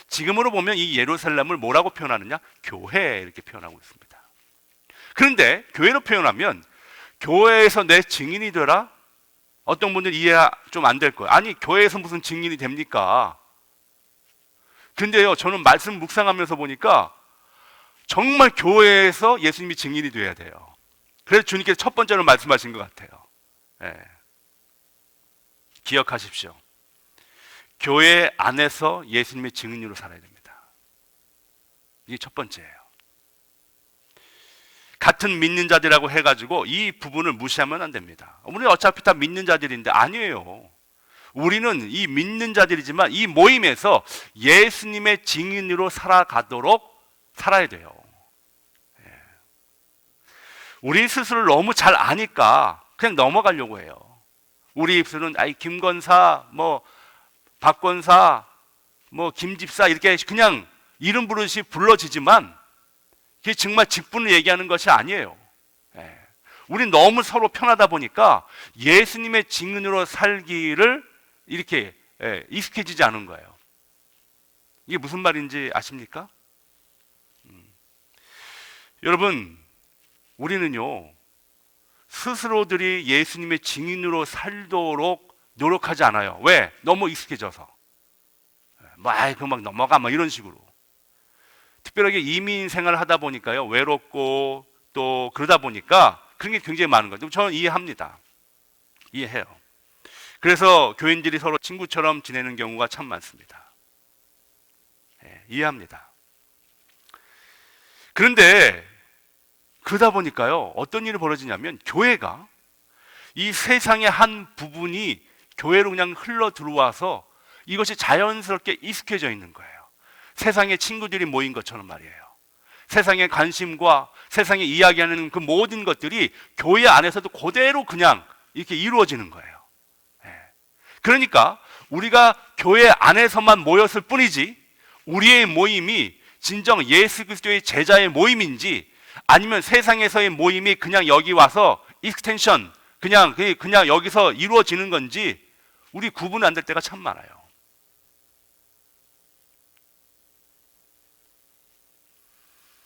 지금으로 보면 이 예루살렘을 뭐라고 표현하느냐? 교회, 이렇게 표현하고 있습니다. 그런데 교회로 표현하면 교회에서 내 증인이 되라? 어떤 분들 이해 좀 안 될 거예요. 아니, 교회에서 무슨 증인이 됩니까? 근데요, 저는 말씀 묵상하면서 보니까 정말 교회에서 예수님이 증인이 돼야 돼요. 그래서 주님께서 첫 번째로 말씀하신 것 같아요. 기억하십시오. 교회 안에서 예수님의 증인으로 살아야 됩니다. 이게 첫 번째예요. 같은 믿는 자들이라고 해가지고 이 부분을 무시하면 안 됩니다. 우리는 어차피 다 믿는 자들인데 아니에요. 우리는 이 믿는 자들이지만 이 모임에서 예수님의 증인으로 살아가도록 살아야 돼요. 우리 스스로를 너무 잘 아니까 그냥 넘어가려고 해요. 우리 입술은 김건사 박권사, 뭐 김집사 이렇게 그냥 이름 부르듯이 불러지지만 그게 정말 직분을 얘기하는 것이 아니에요. 우린 너무 서로 편하다 보니까 예수님의 증인으로 살기를 이렇게 익숙해지지 않은 거예요. 이게 무슨 말인지 아십니까? 여러분, 우리는요 스스로들이 예수님의 증인으로 살도록 노력하지 않아요. 왜? 너무 익숙해져서. 막 넘어가 이런 식으로. 특별하게 이민 생활을 하다 보니까요 외롭고 또 그러다 보니까 그런 게 굉장히 많은 거죠. 저는 이해합니다. 이해해요. 그래서 교인들이 서로 친구처럼 지내는 경우가 참 많습니다. 이해합니다. 그런데 그러다 보니까요 어떤 일이 벌어지냐면 교회가 이 세상의 한 부분이 교회로 그냥 흘러 들어와서 이것이 자연스럽게 익숙해져 있는 거예요. 세상의 친구들이 모인 것처럼 말이에요. 세상의 관심과 세상에 이야기하는 그 모든 것들이 교회 안에서도 그대로 그냥 이렇게 이루어지는 거예요. 그러니까 우리가 교회 안에서만 모였을 뿐이지 우리의 모임이 진정 예수 그리스도의 제자의 모임인지 아니면 세상에서의 모임이 그냥 여기 와서 익스텐션 그냥 여기서 이루어지는 건지 우리 구분 안 될 때가 참 많아요.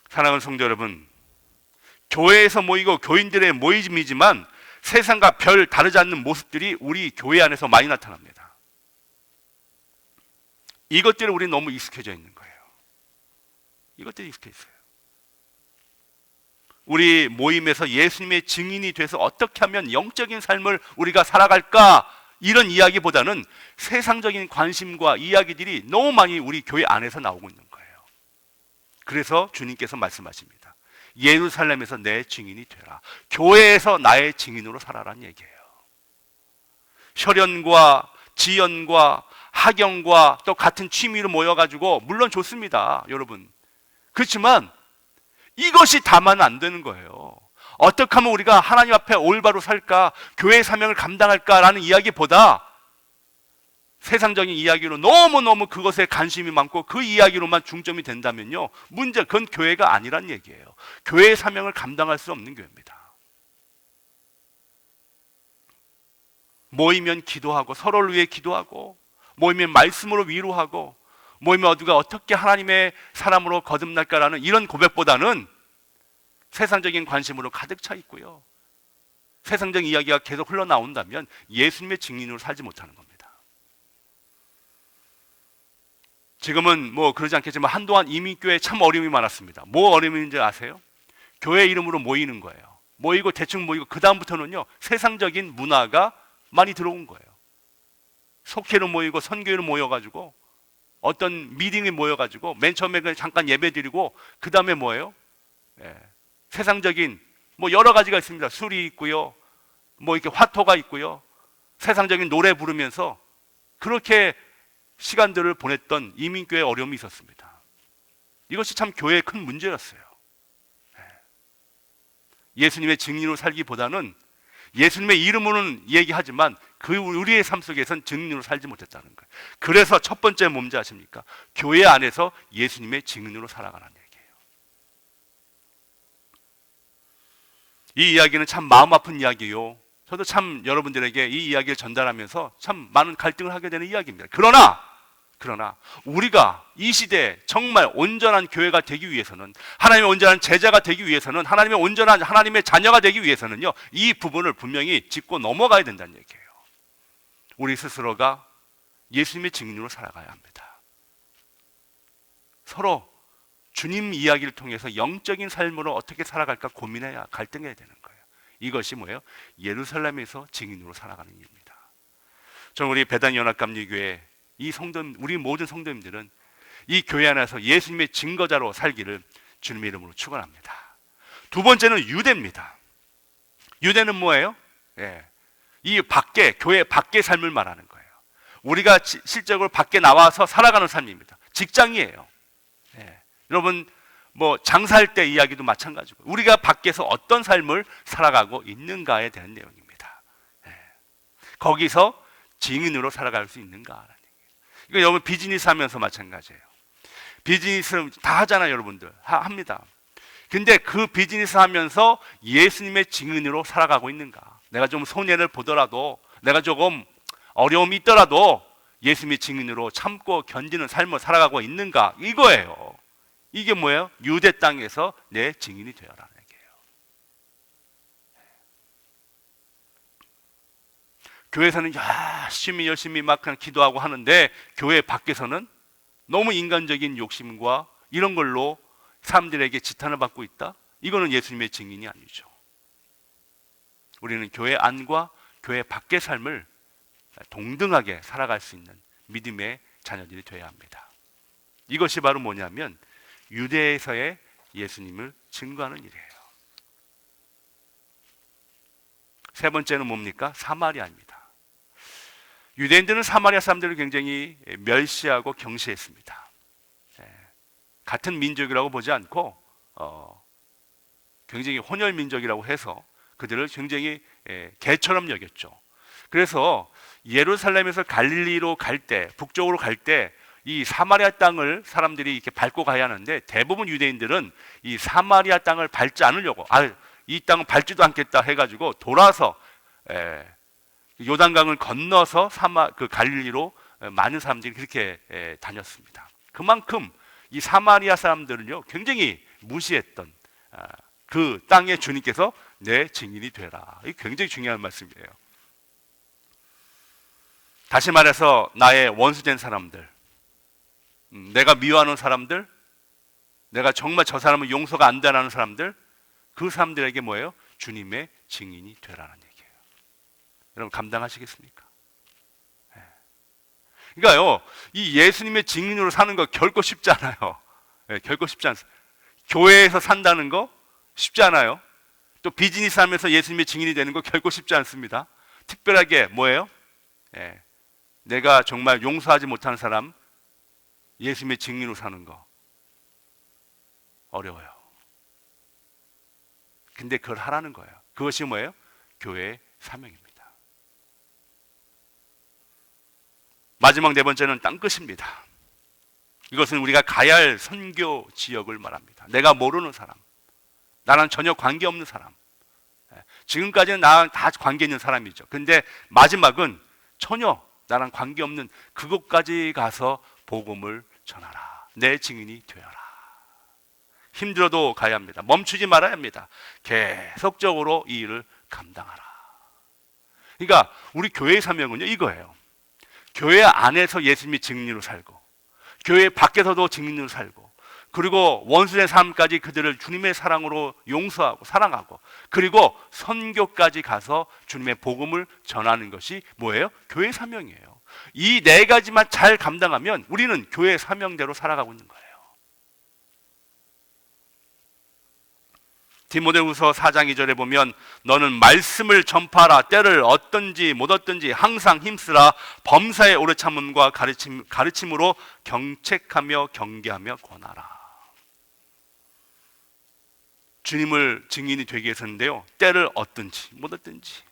사랑하는 성도 여러분, 교회에서 모이고 교인들의 모임이지만 세상과 별 다르지 않는 모습들이 우리 교회 안에서 많이 나타납니다. 이것들을 우리 너무 익숙해져 있는 거예요. 이것들이 익숙해 있어요. 우리 모임에서 예수님의 증인이 돼서 어떻게 하면 영적인 삶을 우리가 살아갈까 이런 이야기보다는 세상적인 관심과 이야기들이 너무 많이 우리 교회 안에서 나오고 있는 거예요. 그래서 주님께서 말씀하십니다. 예루살렘에서 내 증인이 되라. 교회에서 나의 증인으로 살아라는 얘기예요. 혈연과 지연과 학영과 또 같은 취미로 모여가지고 물론 좋습니다, 여러분. 그렇지만 이것이 다만 안 되는 거예요. 어떻게 하면 우리가 하나님 앞에 올바로 살까, 교회의 사명을 감당할까라는 이야기보다 세상적인 이야기로 너무너무 그것에 관심이 많고 그 이야기로만 중점이 된다면요, 그건 교회가 아니란 얘기예요. 교회의 사명을 감당할 수 없는 교회입니다. 모이면 기도하고 서로를 위해 기도하고 모이면 말씀으로 위로하고 모이면 어디가 어떻게 하나님의 사람으로 거듭날까라는 이런 고백보다는 세상적인 관심으로 가득 차 있고요, 세상적인 이야기가 계속 흘러나온다면 예수님의 증인으로 살지 못하는 겁니다. 지금은 뭐 그러지 않겠지만 한동안 이민교회에 참 어려움이 많았습니다. 뭐 어려움인지 아세요? 교회 이름으로 모이는 거예요. 모이고 대충 모이고 그 다음부터는요 세상적인 문화가 많이 들어온 거예요. 속회로 모이고 선교회로 모여가지고 어떤 미팅에 모여가지고 맨 처음에 잠깐 예배드리고 그 다음에 뭐예요? 세상적인 뭐 여러 가지가 있습니다. 술이 있고요, 뭐 이렇게 화토가 있고요, 세상적인 노래 부르면서 그렇게 시간들을 보냈던 이민교회에 어려움이 있었습니다. 이것이 참 교회의 큰 문제였어요. 예수님의 증인으로 살기보다는 예수님의 이름으로는 얘기하지만 우리의 삶 속에선 증인으로 살지 못했다는 거예요. 그래서 첫 번째 뭔지 아십니까? 교회 안에서 예수님의 증인으로 살아가라는 얘기예요. 이 이야기는 참 마음 아픈 이야기요. 저도 참 여러분들에게 이 이야기를 전달하면서 참 많은 갈등을 하게 되는 이야기입니다. 그러나 우리가 이 시대에 정말 온전한 교회가 되기 위해서는, 하나님의 온전한 제자가 되기 위해서는, 하나님의 온전한 하나님의 자녀가 되기 위해서는요, 이 부분을 분명히 짚고 넘어가야 된다는 얘기예요. 우리 스스로가 예수님의 증인으로 살아가야 합니다. 서로 주님 이야기를 통해서 영적인 삶으로 어떻게 살아갈까 고민해야, 갈등해야 되는 거예요. 이것이 뭐예요? 예루살렘에서 증인으로 살아가는 일입니다. 저는 우리 배단연합감리교회 이 우리 모든 성도님들은 이 교회 안에서 예수님의 증거자로 살기를 주님의 이름으로 축원합니다. 두 번째는 유대입니다. 유대는 뭐예요? 이 교회 밖의 삶을 말하는 거예요. 우리가 실적으로 밖에 나와서 살아가는 삶입니다. 직장이에요. 여러분 뭐 장사할 때 이야기도 마찬가지고 우리가 밖에서 어떤 삶을 살아가고 있는가에 대한 내용입니다. 거기서 증인으로 살아갈 수 있는가. 이거 여러분 비즈니스 하면서 마찬가지예요. 비즈니스 다 하잖아요, 여러분들. 합니다. 근데 그 비즈니스 하면서 예수님의 증인으로 살아가고 있는가? 내가 좀 손해를 보더라도, 내가 조금 어려움이 있더라도 예수님의 증인으로 참고 견디는 삶을 살아가고 있는가? 이거예요. 이게 뭐예요? 유대 땅에서 내 증인이 되어라는 얘기예요. 교회에서는 열심히 막 그냥 기도하고 하는데, 교회 밖에서는 너무 인간적인 욕심과 이런 걸로 사람들에게 지탄을 받고 있다? 이거는 예수님의 증인이 아니죠. 우리는 교회 안과 교회 밖의 삶을 동등하게 살아갈 수 있는 믿음의 자녀들이 되어야 합니다. 이것이 바로 뭐냐면 유대에서의 예수님을 증거하는 일이에요. 세 번째는 뭡니까? 사마리아입니다. 유대인들은 사마리아 사람들을 굉장히 멸시하고 경시했습니다. 같은 민족이라고 보지 않고 굉장히 혼혈 민족이라고 해서 그들을 굉장히 개처럼 여겼죠. 그래서 예루살렘에서 갈릴리로 갈 때, 북쪽으로 갈 때 이 사마리아 땅을 사람들이 이렇게 밟고 가야 하는데, 대부분 유대인들은 이 사마리아 땅을 밟지 않으려고, 이 땅은 밟지도 않겠다 해가지고 돌아서 요단강을 건너서 그 갈릴리로 많은 사람들이 그렇게 다녔습니다. 그만큼 이 사마리아 사람들은요 굉장히 무시했던 그 땅에 주님께서 내 증인이 되라. 이게 굉장히 중요한 말씀이에요. 다시 말해서 나의 원수된 사람들, 내가 미워하는 사람들, 내가 정말 저 사람은 용서가 안 되라는 사람들, 그 사람들에게 뭐예요? 주님의 증인이 되라는 얘기예요. 여러분 감당하시겠습니까? 그러니까요, 이 예수님의 증인으로 사는 거 결코 쉽지 않아요. 결코 쉽지 않습니다. 교회에서 산다는 거 쉽지 않아요. 또 비즈니스 하면서 예수님의 증인이 되는 거 결코 쉽지 않습니다. 특별하게 뭐예요? 내가 정말 용서하지 못하는 사람 예수님의 증인으로 사는 거 어려워요. 근데 그걸 하라는 거예요. 그것이 뭐예요? 교회의 사명입니다. 마지막 네 번째는 땅끝입니다. 이것은 우리가 가야 할 선교 지역을 말합니다. 내가 모르는 사람, 나랑 전혀 관계없는 사람, 지금까지는 나랑 다 관계 있는 사람이죠. 근데 마지막은 전혀 나랑 관계없는 그곳까지 가서 복음을 전하라. 내 증인이 되어라. 힘들어도 가야 합니다. 멈추지 말아야 합니다. 계속적으로 이 일을 감당하라. 그러니까 우리 교회의 사명은요 이거예요. 교회 안에서 예수님이 증인으로 살고, 교회 밖에서도 증인으로 살고, 그리고 원수된 사람까지 그들을 주님의 사랑으로 용서하고 사랑하고, 그리고 선교까지 가서 주님의 복음을 전하는 것이 뭐예요? 교회 사명이에요. 이 네 가지만 잘 감당하면 우리는 교회 사명대로 살아가고 있는 거예요. 디모데후서 4장 2절에 보면 너는 말씀을 전파하라. 때를 얻든지 못 얻든지 항상 힘쓰라. 범사의 오래 참음과 가르침으로 경책하며 경계하며 권하라. 주님을 증인이 되기 위해서인데요, 때를 얻든지 못 얻든지.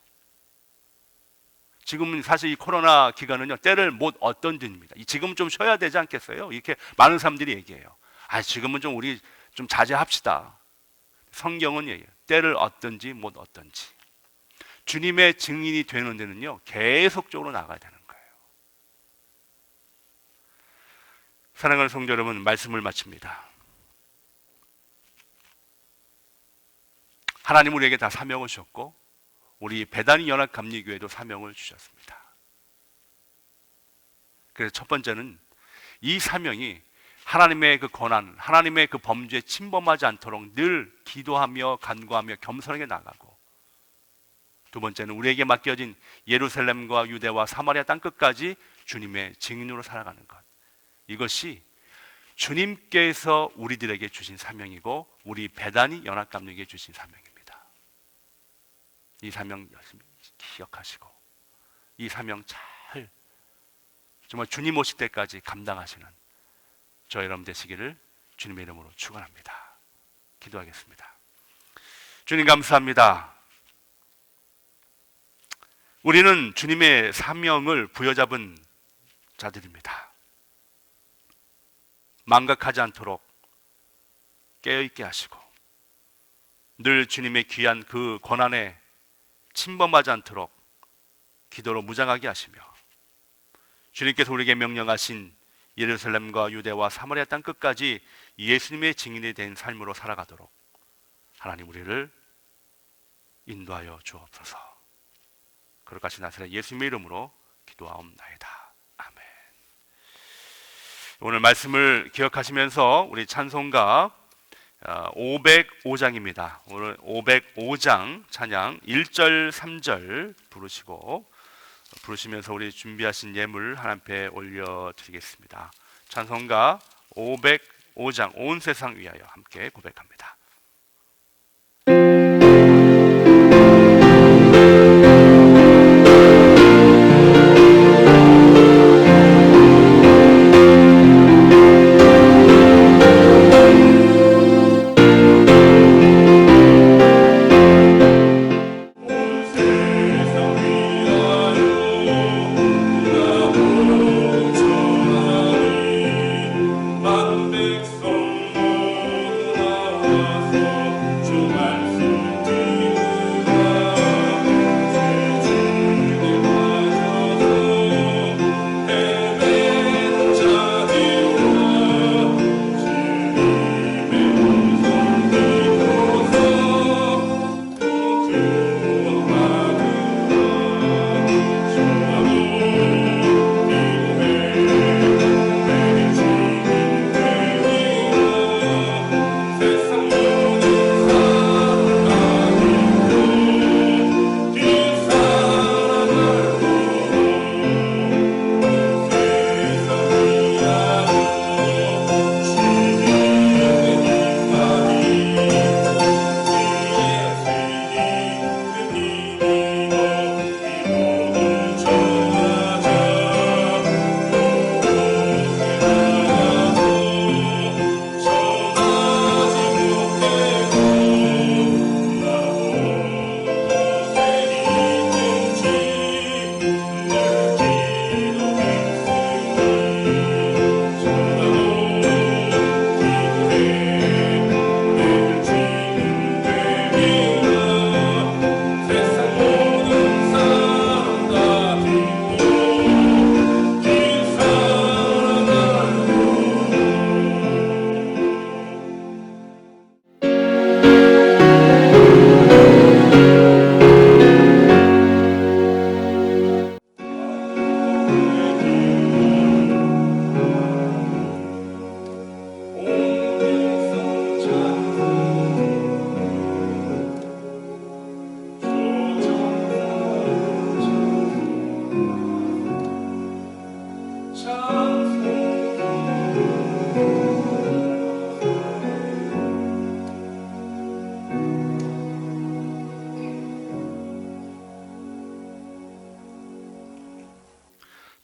지금은 사실 이 코로나 기간은요 때를 못 얻든지입니다. 지금은 좀 쉬어야 되지 않겠어요? 이렇게 많은 사람들이 얘기해요. 지금은 좀 우리 좀 자제합시다. 성경은 얘기해요. 때를 얻든지 못 얻든지. 주님의 증인이 되는 데는요 계속적으로 나가야 되는 거예요. 사랑하는 성도 여러분, 말씀을 마칩니다. 하나님 우리에게 다 사명을 주셨고, 우리 배단위 연합감리교회도 사명을 주셨습니다. 그래서 첫 번째는 이 사명이 하나님의 그 권한, 하나님의 그 범죄에 침범하지 않도록 늘 기도하며 간구하며 겸손하게 나가고, 두 번째는 우리에게 맡겨진 예루살렘과 유대와 사마리아 땅끝까지 주님의 증인으로 살아가는 것. 이것이 주님께서 우리들에게 주신 사명이고 우리 배단위 연합감리교회에 주신 사명입니다. 이 사명 열심히 기억하시고 이 사명 잘 정말 주님 오실 때까지 감당하시는 저 여러분 되시기를 주님의 이름으로 축원합니다. 기도하겠습니다. 주님 감사합니다. 우리는 주님의 사명을 부여잡은 자들입니다. 망각하지 않도록 깨어있게 하시고 늘 주님의 귀한 그 권한에 침범하지 않도록 기도로 무장하게 하시며 주님께서 우리에게 명령하신 예루살렘과 유대와 사마리아 땅 끝까지 예수님의 증인이 된 삶으로 살아가도록 하나님 우리를 인도하여 주옵소서. 거룩하신 나사렛 예수님의 이름으로 기도하옵나이다. 아멘. 오늘 말씀을 기억하시면서 우리 찬송가 505장입니다. 오늘 505장 찬양 1절 3절 부르시면서 우리 준비하신 예물 하나님 앞에 올려드리겠습니다. 찬송가 505장 온 세상 위하여 함께 고백합니다.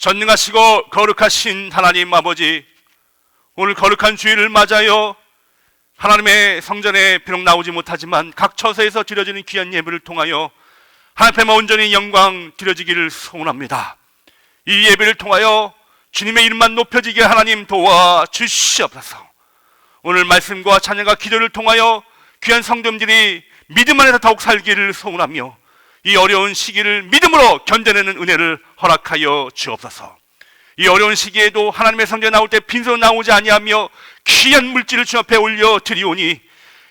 전능하시고 거룩하신 하나님 아버지, 오늘 거룩한 주일을 맞아요 하나님의 성전에 비록 나오지 못하지만 각 처소에서 드려지는 귀한 예배를 통하여 하나님 앞에 온전히 영광 드려지기를 소원합니다. 이 예배를 통하여 주님의 이름만 높여지게 하나님 도와주시옵소서. 오늘 말씀과 찬양과 기도를 통하여 귀한 성도님들이 믿음 안에서 더욱 살기를 소원하며 이 어려운 시기를 믿음으로 견뎌내는 은혜를 허락하여 주옵소서. 이 어려운 시기에도 하나님의 성전에 나올 때 빈손 나오지 아니하며 귀한 물질을 주 앞에 올려 드리오니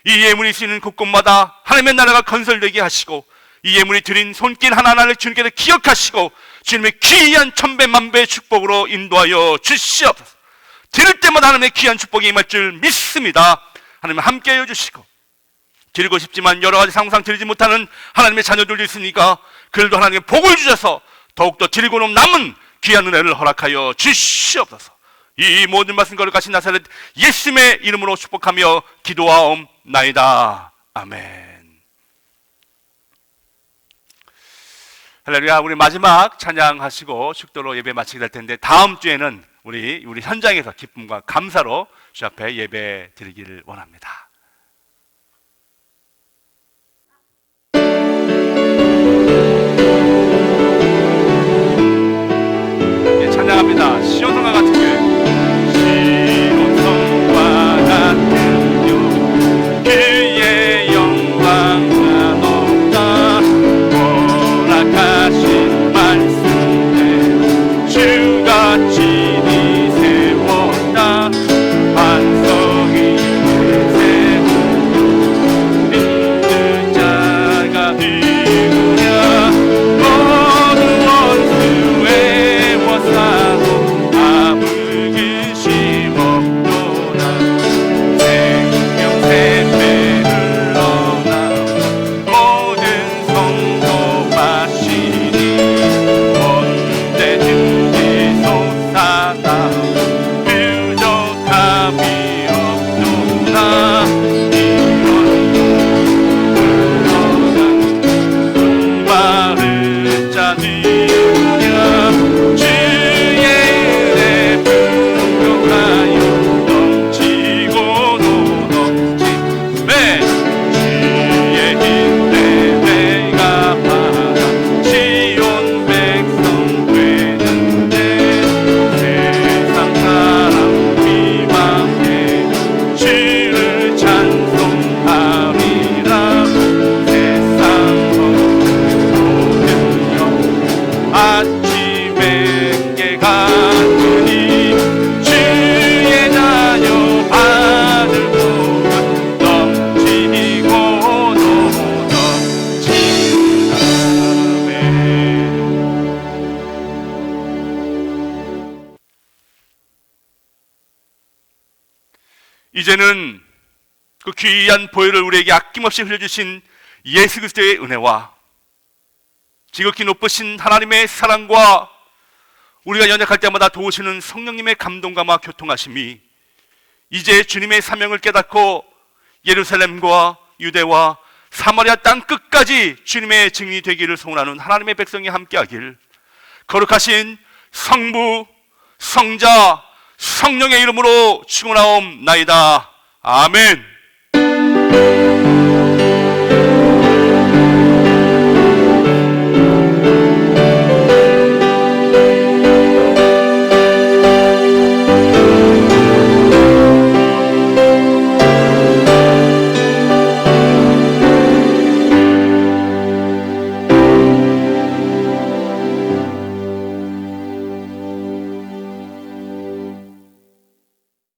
이 예물이 쓰이는 곳곳마다 하나님의 나라가 건설되게 하시고 이 예물이 드린 손길 하나하나를 주님께서 기억하시고 주님의 귀한 천배만배의 축복으로 인도하여 주시옵소서. 드릴 때마다 하나님의 귀한 축복이 임할 줄 믿습니다. 하나님 함께하여 주시고 드리고 싶지만 여러 가지 상황상 드리지 못하는 하나님의 자녀들도 있으니까 그들도 하나님의 복을 주셔서 더욱더 드리고는 남은 귀한 은혜를 허락하여 주시옵소서. 이 모든 말씀 거룩하신 나사렛 예수님의 이름으로 축복하며 기도하옵나이다. 아멘. 할렐루야. 우리 마지막 찬양하시고 축도로 예배 마치게 될 텐데 다음 주에는 우리 현장에서 기쁨과 감사로 주 앞에 예배 드리기를 원합니다. 찬양합니다. 시온성과 같은 교회. 시온성 이제는 그 귀한 보혈을 우리에게 아낌없이 흘려주신 예수 그리스도의 은혜와 지극히 높으신 하나님의 사랑과 우리가 연약할 때마다 도우시는 성령님의 감동감과 교통하심이 이제 주님의 사명을 깨닫고 예루살렘과 유대와 사마리아 땅 끝까지 주님의 증인이 되기를 소원하는 하나님의 백성이 함께하길 거룩하신 성부, 성자, 성령의 이름으로 축원하옵나이다. 아멘.